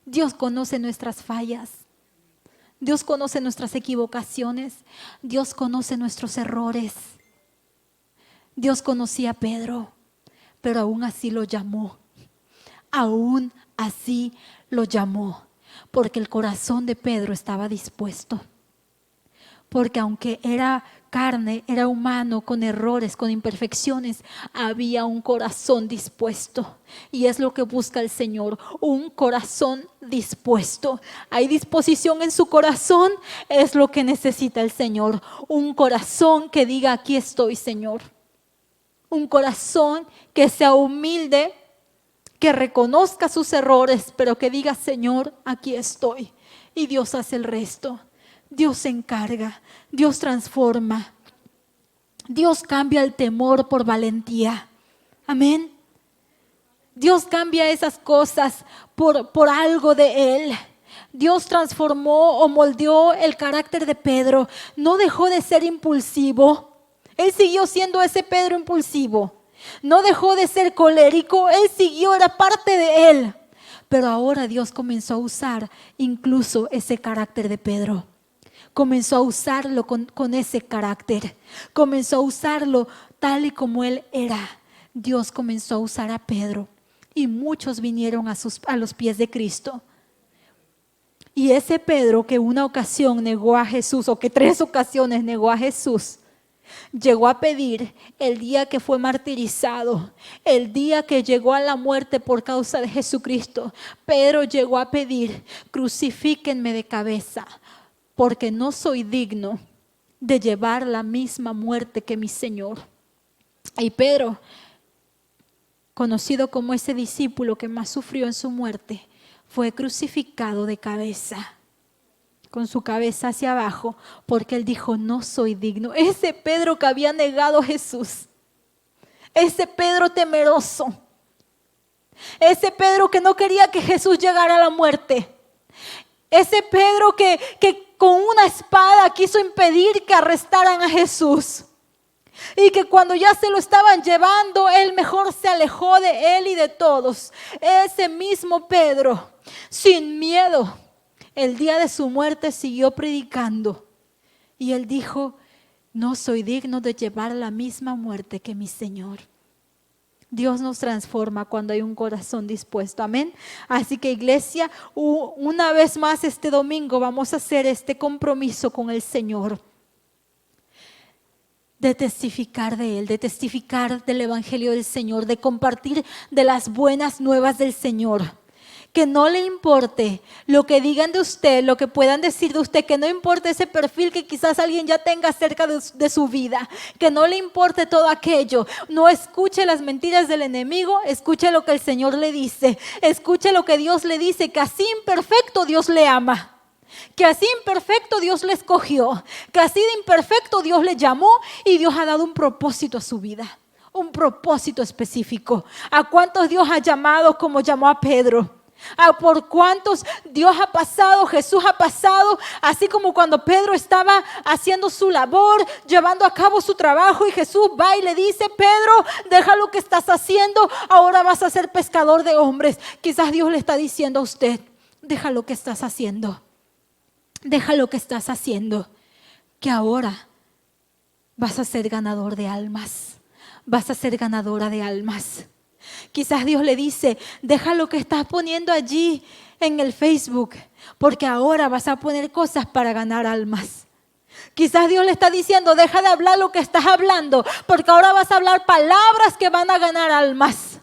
Dios conoce nuestras fallas. Dios conoce nuestras equivocaciones. Dios conoce nuestros errores. Dios conocía a Pedro, pero aún así lo llamó. Aún así lo llamó, porque el corazón de Pedro estaba dispuesto. Porque aunque era carne, era humano, con errores, con imperfecciones, había un corazón dispuesto. Y es lo que busca el Señor, un corazón dispuesto. Hay disposición en su corazón, es lo que necesita el Señor. Un corazón que diga, aquí estoy, Señor. Un corazón que sea humilde, que reconozca sus errores, pero que diga, Señor, aquí estoy. Y Dios hace el resto. Dios se encarga, Dios transforma, Dios cambia el temor por valentía. Amén. Dios cambia esas cosas por algo de Él. Dios transformó o moldeó el carácter de Pedro. No dejó de ser impulsivo. Él siguió siendo ese Pedro impulsivo. No dejó de ser colérico. Él siguió, era parte de él. Pero ahora Dios comenzó a usar incluso ese carácter de Pedro. Comenzó a usarlo con ese carácter. Comenzó a usarlo tal y como él era. Dios comenzó a usar a Pedro. Y muchos vinieron a los pies de Cristo. Y ese Pedro que una ocasión negó a Jesús, o que 3 ocasiones negó a Jesús, llegó a pedir el día que fue martirizado, el día que llegó a la muerte por causa de Jesucristo. Pedro llegó a pedir, crucifíquenme de cabeza, porque no soy digno de llevar la misma muerte que mi Señor. Y Pedro, conocido como ese discípulo que más sufrió en su muerte, fue crucificado de cabeza, con su cabeza hacia abajo, porque él dijo, no soy digno. Ese Pedro que había negado a Jesús, ese Pedro temeroso, ese Pedro que no quería que Jesús llegara a la muerte, ese Pedro que con una espada quiso impedir que arrestaran a Jesús. Y que cuando ya se lo estaban llevando, él mejor se alejó de él y de todos. Ese mismo Pedro, sin miedo, el día de su muerte siguió predicando. Y él dijo, no soy digno de llevar la misma muerte que mi Señor. Dios nos transforma cuando hay un corazón dispuesto, amén. Así que iglesia, una vez más este domingo vamos a hacer este compromiso con el Señor. de testificar de Él, de testificar del Evangelio del Señor, de compartir de las buenas nuevas del Señor. Que no le importe lo que digan de usted, lo que puedan decir de usted, que no importe ese perfil que quizás alguien ya tenga acerca de su vida, que no le importe todo aquello. No escuche las mentiras del enemigo, escuche lo que el Señor le dice, escuche lo que Dios le dice, que así imperfecto Dios le ama, que así imperfecto Dios le escogió, que así de imperfecto Dios le llamó y Dios ha dado un propósito a su vida, un propósito específico. ¿A cuántos Dios ha llamado como llamó a Pedro? ¿A por cuántos Dios ha pasado, Jesús ha pasado? Así como cuando Pedro estaba haciendo su labor, llevando a cabo su trabajo, y Jesús va y le dice: Pedro, deja lo que estás haciendo, ahora vas a ser pescador de hombres. Quizás Dios le está diciendo a usted: deja lo que estás haciendo, deja lo que estás haciendo, que ahora vas a ser ganador de almas, vas a ser ganadora de almas. Quizás Dios le dice: deja lo que estás poniendo allí en el Facebook, porque ahora vas a poner cosas para ganar almas. Quizás Dios le está diciendo: deja de hablar lo que estás hablando, porque ahora vas a hablar palabras que van a ganar almas.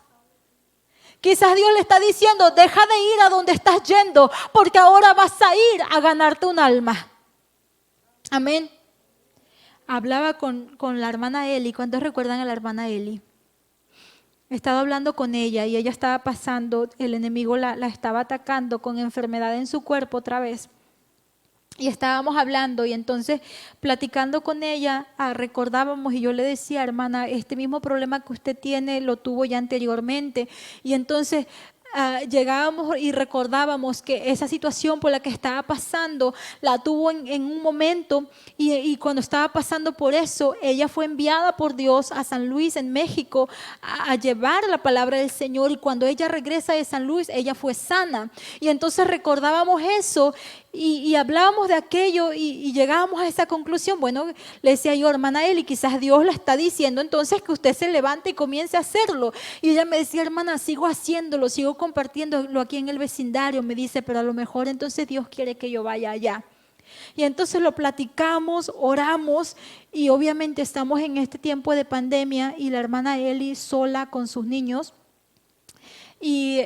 Quizás Dios le está diciendo: deja de ir a donde estás yendo, porque ahora vas a ir a ganarte un alma. Amén. Hablaba con la hermana Eli. ¿Cuántos recuerdan a la hermana Eli? He estado hablando con ella y ella estaba pasando, el enemigo la estaba atacando con enfermedad en su cuerpo otra vez. Y estábamos hablando y entonces platicando con ella, recordábamos, y yo le decía: hermana, este mismo problema que usted tiene lo tuvo ya anteriormente. Y entonces llegábamos y recordábamos que esa situación por la que estaba pasando la tuvo en un momento, y cuando estaba pasando por eso, ella fue enviada por Dios a San Luis en México a llevar la palabra del Señor, y cuando ella regresa de San Luis ella fue sana. Y entonces recordábamos eso y hablábamos de aquello y llegábamos a esa conclusión. Bueno, le decía yo: hermana Eli, quizás Dios le está diciendo entonces que usted se levante y comience a hacerlo. Y ella me decía: hermana, sigo haciéndolo, sigo compartiéndolo aquí en el vecindario. Me dice: pero a lo mejor entonces Dios quiere que yo vaya allá. Y entonces lo platicamos, oramos, y obviamente estamos en este tiempo de pandemia y la hermana Eli sola con sus niños. Y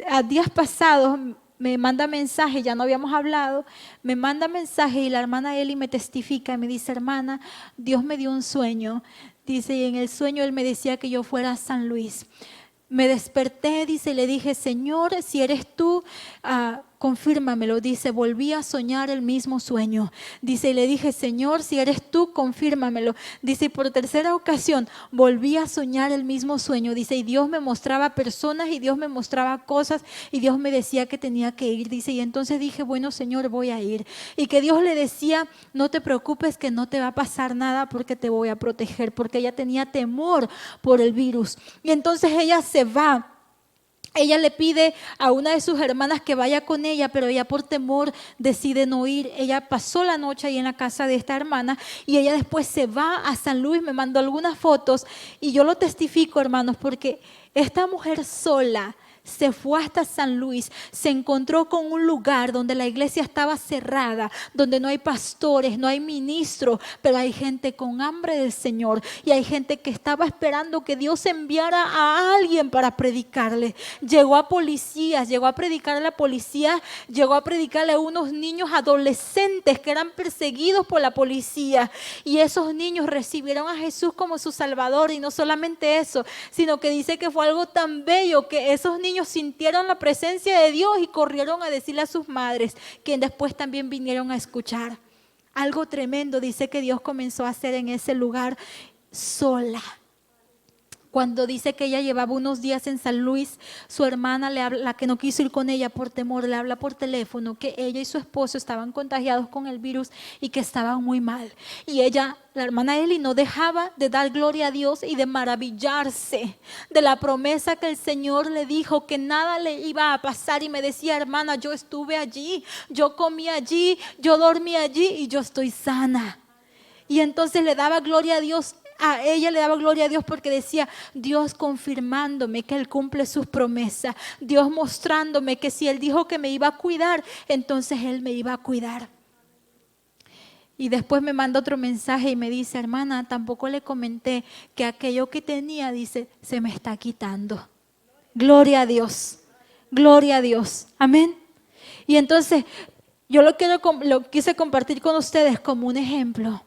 a días pasados me manda mensaje, ya no habíamos hablado, me manda mensaje y la hermana Eli me testifica y me dice: hermana, Dios me dio un sueño. Dice, y en el sueño Él me decía que yo fuera a San Luis. Me desperté, dice, y le dije: Señor, si eres tú, confírmamelo. Dice, volví a soñar el mismo sueño. Dice, y le dije: Señor, si eres tú, confírmamelo. Dice, y por tercera ocasión volví a soñar el mismo sueño. Dice, y Dios me mostraba personas y Dios me mostraba cosas y Dios me decía que tenía que ir. Dice, y entonces dije: bueno, Señor, voy a ir. Y que Dios le decía: no te preocupes, que no te va a pasar nada, porque te voy a proteger, porque ella tenía temor por el virus. Y entonces ella se va. Ella le pide a una de sus hermanas que vaya con ella, pero ella por temor decide no ir. Ella pasó la noche ahí en la casa de esta hermana y ella después se va a San Luis. Me mandó algunas fotos y yo lo testifico, hermanos, porque esta mujer sola se fue hasta San Luis, se encontró con un lugar donde la iglesia estaba cerrada, donde no hay pastores, no hay ministros, pero hay gente con hambre del Señor y hay gente que estaba esperando que Dios enviara a alguien para predicarle. Llegó a policías, llegó a predicarle a la policía, llegó a predicarle a unos niños adolescentes que eran perseguidos por la policía, y esos niños recibieron a Jesús como su Salvador. Y no solamente eso, sino que dice que fue algo tan bello que esos niños sintieron la presencia de Dios y corrieron a decirle a sus madres, quien después también vinieron a escuchar. Algo tremendo dice que Dios comenzó a hacer en ese lugar sola. Cuando dice que ella llevaba unos días en San Luis, su hermana le habla, la que no quiso ir con ella por temor, le habla por teléfono que ella y su esposo estaban contagiados con el virus y que estaban muy mal. Y ella, la hermana Eli, no dejaba de dar gloria a Dios y de maravillarse de la promesa que el Señor le dijo, que nada le iba a pasar. Y me decía: hermana, yo estuve allí, yo comí allí, yo dormí allí y yo estoy sana. Y entonces le daba gloria a Dios. A ella le daba gloria a Dios porque decía: Dios confirmándome que Él cumple sus promesas, Dios mostrándome que si Él dijo que me iba a cuidar, entonces Él me iba a cuidar. Y después me manda otro mensaje y me dice, hermana, tampoco le comenté que aquello que tenía, dice, se me está quitando. Gloria a Dios, gloria a Dios, amén. Y entonces yo lo quise compartir con ustedes como un ejemplo,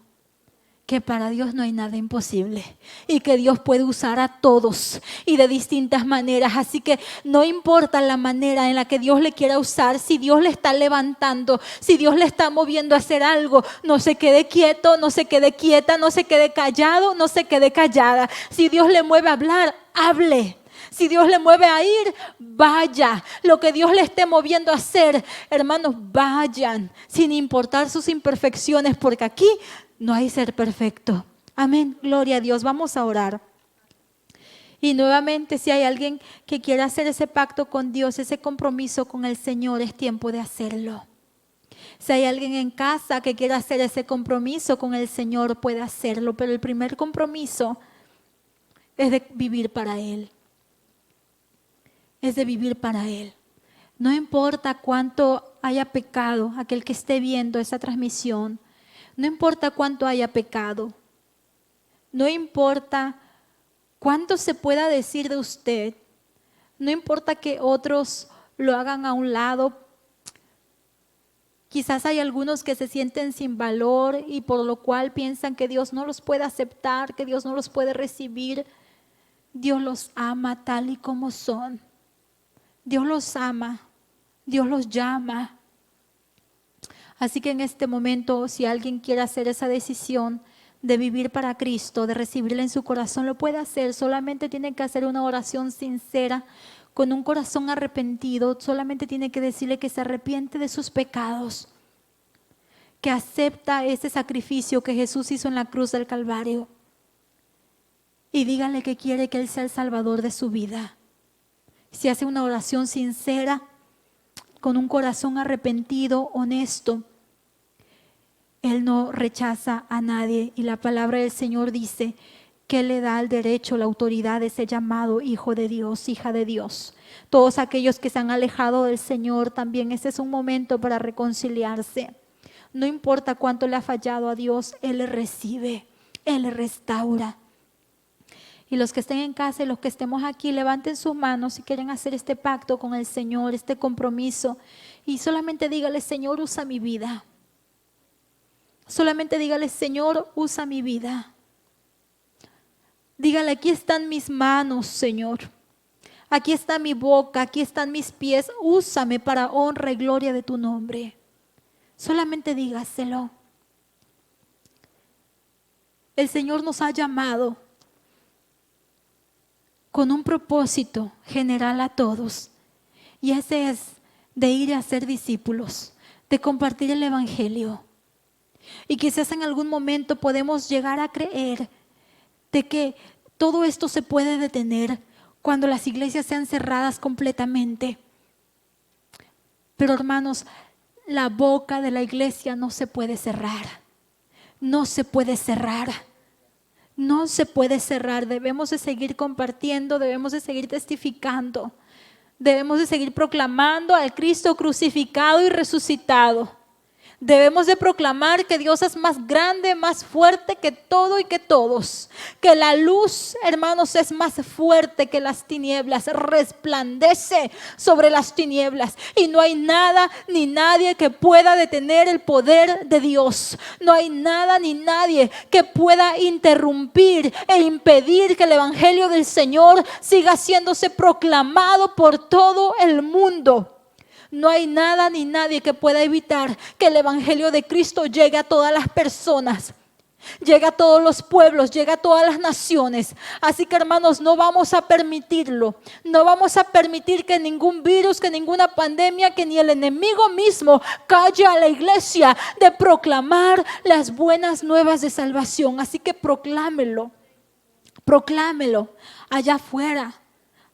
que para Dios no hay nada imposible y que Dios puede usar a todos y de distintas maneras. Así que no importa la manera en la que Dios le quiera usar, si Dios le está levantando, si Dios le está moviendo a hacer algo, no se quede quieto, no se quede quieta, no se quede callado, no se quede callada. Si Dios le mueve a hablar, hable. Si Dios le mueve a ir, vaya. Lo que Dios le esté moviendo a hacer, hermanos, vayan, sin importar sus imperfecciones, porque aquí no hay ser perfecto. Amén, gloria a Dios. Vamos a orar. Y nuevamente, si hay alguien que quiera hacer ese pacto con Dios, ese compromiso con el Señor, es tiempo de hacerlo. Si hay alguien en casa que quiera hacer ese compromiso con el Señor, puede hacerlo. Pero el primer compromiso es de vivir para Él. Es de vivir para Él. No importa cuánto haya pecado aquel que esté viendo esa transmisión. No importa cuánto haya pecado. No importa cuánto se pueda decir de usted. No importa que otros lo hagan a un lado. Quizás hay algunos que se sienten sin valor y por lo cual piensan que Dios no los puede aceptar, que Dios no los puede recibir. Dios los ama tal y como son. Dios los ama. Dios los llama. Así que en este momento, si alguien quiere hacer esa decisión de vivir para Cristo, de recibirle en su corazón, lo puede hacer. Solamente tiene que hacer una oración sincera, con un corazón arrepentido. Solamente tiene que decirle que se arrepiente de sus pecados, que acepta ese sacrificio que Jesús hizo en la cruz del Calvario. Y dígale que quiere que Él sea el Salvador de su vida. Si hace una oración sincera, con un corazón arrepentido, honesto, Él no rechaza a nadie. Y la palabra del Señor dice que le da el derecho, la autoridad de ser llamado hijo de Dios, hija de Dios. Todos aquellos que se han alejado del Señor, también ese es un momento para reconciliarse. No importa cuánto le ha fallado a Dios, Él le recibe, Él le restaura. Y los que estén en casa y los que estemos aquí, levanten sus manos si quieren hacer este pacto con el Señor, este compromiso. Y solamente dígale, Señor, usa mi vida. Solamente dígale, Señor, usa mi vida. Dígale, aquí están mis manos, Señor. Aquí está mi boca, aquí están mis pies. Úsame para honra y gloria de tu nombre. Solamente dígaselo. El Señor nos ha llamado con un propósito general a todos. Y ese es de ir a ser discípulos, de compartir el Evangelio. Y quizás en algún momento podemos llegar a creer de que todo esto se puede detener cuando las iglesias sean cerradas completamente. Pero hermanos, la boca de la iglesia no se puede cerrar. No se puede cerrar. No se puede cerrar. Debemos de seguir compartiendo, debemos de seguir testificando. Debemos de seguir proclamando al Cristo crucificado y resucitado. Debemos de proclamar que Dios es más grande, más fuerte que todo y que todos. Que la luz, hermanos, es más fuerte que las tinieblas. Resplandece sobre las tinieblas. Y no hay nada ni nadie que pueda detener el poder de Dios. No hay nada ni nadie que pueda interrumpir e impedir que el Evangelio del Señor siga haciéndose proclamado por todo el mundo. No hay nada ni nadie que pueda evitar que el Evangelio de Cristo llegue a todas las personas, llegue a todos los pueblos, llegue a todas las naciones. Así que hermanos, no vamos a permitirlo. No vamos a permitir que ningún virus, que ninguna pandemia, que ni el enemigo mismo calle a la iglesia de proclamar las buenas nuevas de salvación. Así que proclámelo allá afuera.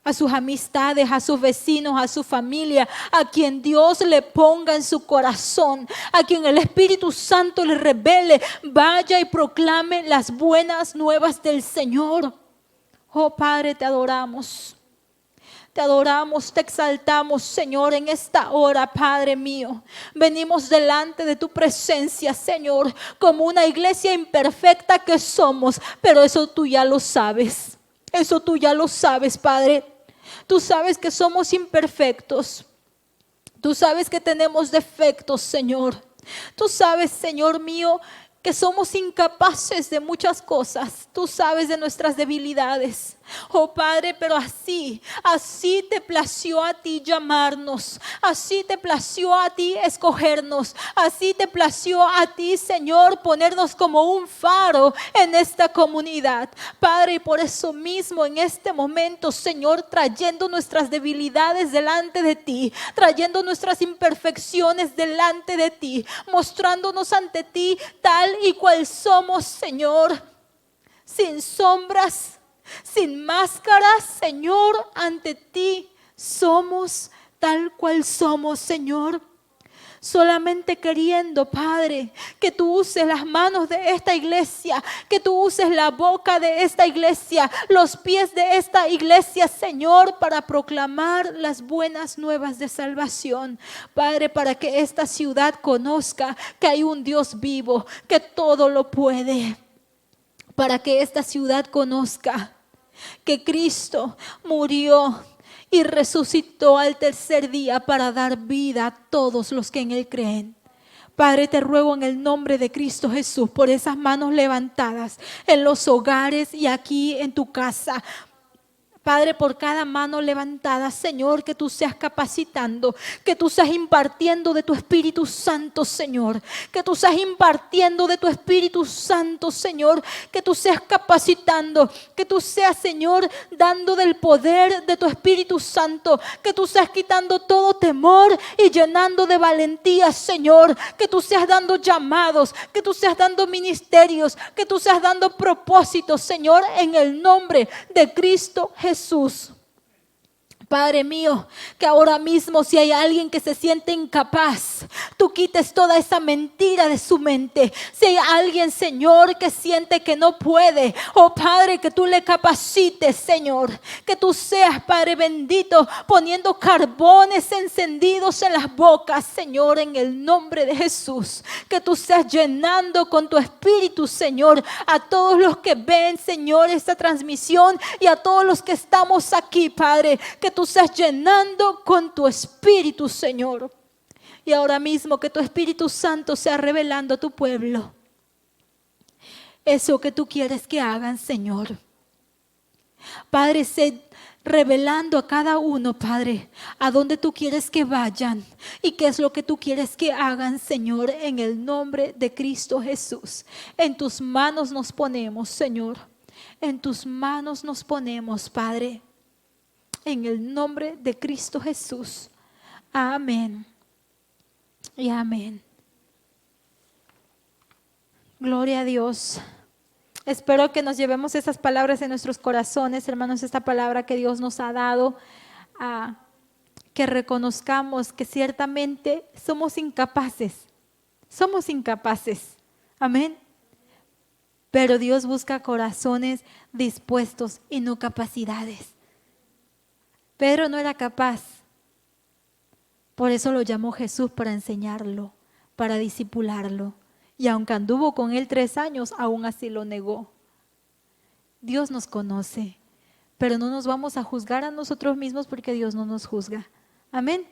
A sus amistades, a sus vecinos, a su familia, a quien Dios le ponga en su corazón, a quien el Espíritu Santo le revele, vaya y proclame las buenas nuevas del Señor. Oh Padre, te adoramos. Te adoramos, te exaltamos, Señor, en esta hora, Padre mío. Venimos delante de tu presencia, Señor, como una iglesia imperfecta que somos, pero eso tú ya lo sabes. Eso tú ya lo sabes, Padre. Tú sabes que somos imperfectos. Tú sabes que tenemos defectos, Señor. Tú sabes, Señor mío, que somos incapaces de muchas cosas. Tú sabes de nuestras debilidades. Oh Padre, pero así te plació a ti llamarnos. Así te plació a ti escogernos. Así te plació a ti, Señor, ponernos como un faro en esta comunidad. Padre, y por eso mismo en este momento, Señor, trayendo nuestras debilidades delante de ti, trayendo nuestras imperfecciones delante de ti, mostrándonos ante ti tal y cual somos, Señor, sin sombras, sin máscaras, Señor, ante ti somos tal cual somos, Señor. Solamente queriendo, Padre, que tú uses las manos de esta iglesia, que tú uses la boca de esta iglesia, los pies de esta iglesia, Señor, para proclamar las buenas nuevas de salvación. Padre, para que esta ciudad conozca que hay un Dios vivo, que todo lo puede. Para que esta ciudad conozca que Cristo murió y resucitó al tercer día para dar vida a todos los que en Él creen. Padre, te ruego en el nombre de Cristo Jesús por esas manos levantadas en los hogares y aquí en tu casa. Padre, por cada mano levantada, Señor, que tú seas capacitando, que tú seas impartiendo de tu Espíritu Santo, Señor, que tú seas impartiendo de tu Espíritu Santo, Señor, que tú seas capacitando, que tú seas, Señor, dando del poder de tu Espíritu Santo, que tú seas quitando todo temor y llenando de valentía, Señor, que tú seas dando llamados, que tú seas dando ministerios, que tú seas dando propósitos, Señor, en el nombre de Cristo Jesús. Padre mío, que ahora mismo si hay alguien que se siente incapaz, tú quites toda esa mentira de su mente. Si hay alguien, Señor, que siente que no puede, oh Padre, que tú le capacites, Señor. Que tú seas, Padre bendito, poniendo carbones encendidos en las bocas, Señor, en el nombre de Jesús. Que tú seas llenando con tu Espíritu, Señor, a todos los que ven, Señor, esta transmisión y a todos los que estamos aquí, Padre. Que tú seas llenando con tu Espíritu, Señor. Y ahora mismo que tu Espíritu Santo sea revelando a tu pueblo eso que tú quieres que hagan, Señor. Padre, sé revelando a cada uno, Padre, a dónde tú quieres que vayan y qué es lo que tú quieres que hagan, Señor, en el nombre de Cristo Jesús. En tus manos nos ponemos, Señor. En tus manos nos ponemos, Padre. En el nombre de Cristo Jesús. Amén. Y amén. Gloria a Dios. Espero que nos llevemos esas palabras en nuestros corazones, hermanos, esta palabra que Dios nos ha dado, que reconozcamos que ciertamente somos incapaces. Somos incapaces. Amén. Pero Dios busca corazones dispuestos y no capacidades. Pedro no era capaz, por eso lo llamó Jesús para enseñarlo, para discipularlo. Y aunque anduvo con él 3 años, aún así lo negó. Dios nos conoce, pero no nos vamos a juzgar a nosotros mismos porque Dios no nos juzga. Amén.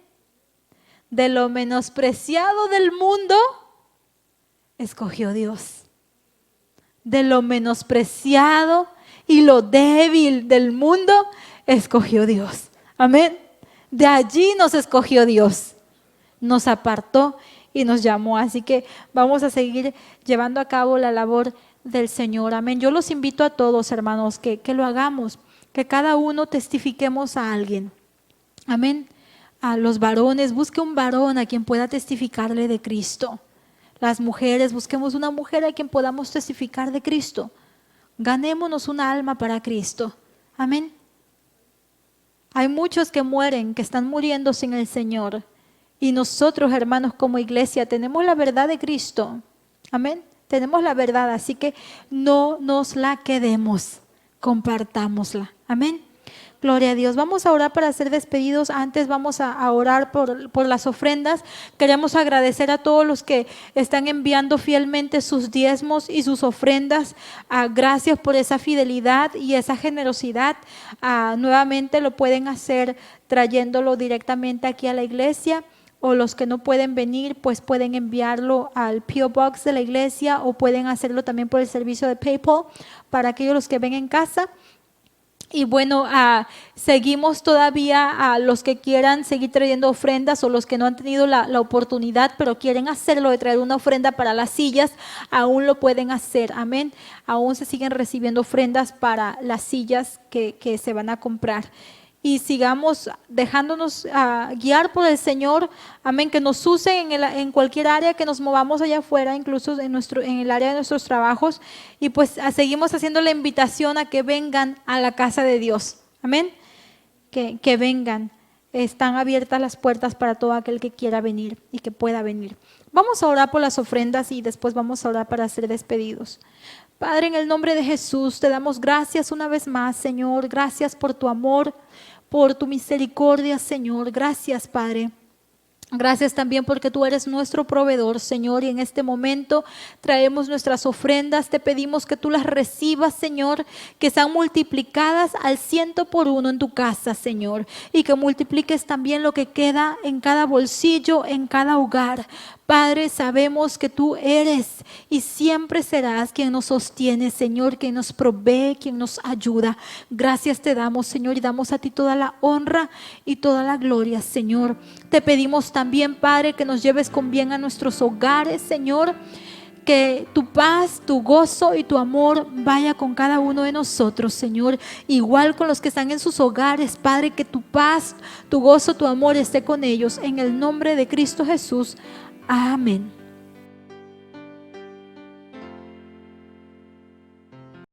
De lo menospreciado del mundo, escogió Dios. De lo menospreciado y lo débil del mundo, escogió Dios. Amén. De allí nos escogió Dios. Nos apartó y nos llamó. Así que vamos a seguir llevando a cabo la labor del Señor. Amén. Yo los invito a todos, hermanos, que lo hagamos. Que cada uno testifiquemos a alguien. Amén. A los varones, busque un varón a quien pueda testificarle de Cristo. Las mujeres, busquemos una mujer a quien podamos testificar de Cristo. Ganémonos una alma para Cristo. Amén. Hay muchos que mueren, que están muriendo sin el Señor. Y nosotros, hermanos, como iglesia, tenemos la verdad de Cristo. Amén. Tenemos la verdad, así que no nos la quedemos. Compartámosla. Amén. Gloria a Dios. Vamos a orar para ser despedidos. Antes vamos a orar por las ofrendas. Queremos agradecer a todos los que están enviando fielmente sus diezmos y sus ofrendas. Gracias por esa fidelidad y esa generosidad. Nuevamente lo pueden hacer trayéndolo directamente aquí a la iglesia, o los que no pueden venir pues pueden enviarlo al P.O. Box de la iglesia, o pueden hacerlo también por el servicio de PayPal para aquellos los que ven en casa. Y bueno, seguimos todavía a los que quieran seguir trayendo ofrendas, o los que no han tenido la oportunidad pero quieren hacerlo, de traer una ofrenda para las sillas, aún lo pueden hacer, amén. Aún se siguen recibiendo ofrendas para las sillas que se van a comprar. Y sigamos dejándonos guiar por el Señor, amén, que nos use en cualquier área que nos movamos allá afuera, incluso en el área de nuestros trabajos. Y pues seguimos haciendo la invitación a que vengan a la casa de Dios, amén, que vengan. Están abiertas las puertas para todo aquel que quiera venir y que pueda venir. Vamos a orar por las ofrendas y después vamos a orar para ser despedidos. Padre, en el nombre de Jesús, te damos gracias una vez más, Señor. Gracias por tu amor, por tu misericordia, Señor. Gracias, Padre. Gracias también porque tú eres nuestro proveedor, Señor, y en este momento traemos nuestras ofrendas. Te pedimos que tú las recibas, Señor, que sean multiplicadas al 100 por 1 en tu casa, Señor, y que multipliques también lo que queda en cada bolsillo, en cada hogar. Padre, sabemos que tú eres y siempre serás quien nos sostiene, Señor, quien nos provee, quien nos ayuda. Gracias te damos, Señor, y damos a ti toda la honra y toda la gloria, Señor. Te pedimos también, Padre, que nos lleves con bien a nuestros hogares, Señor. Que tu paz, tu gozo y tu amor vaya con cada uno de nosotros, Señor. Igual con los que están en sus hogares, Padre, que tu paz, tu gozo, tu amor esté con ellos. En el nombre de Cristo Jesús. Amén.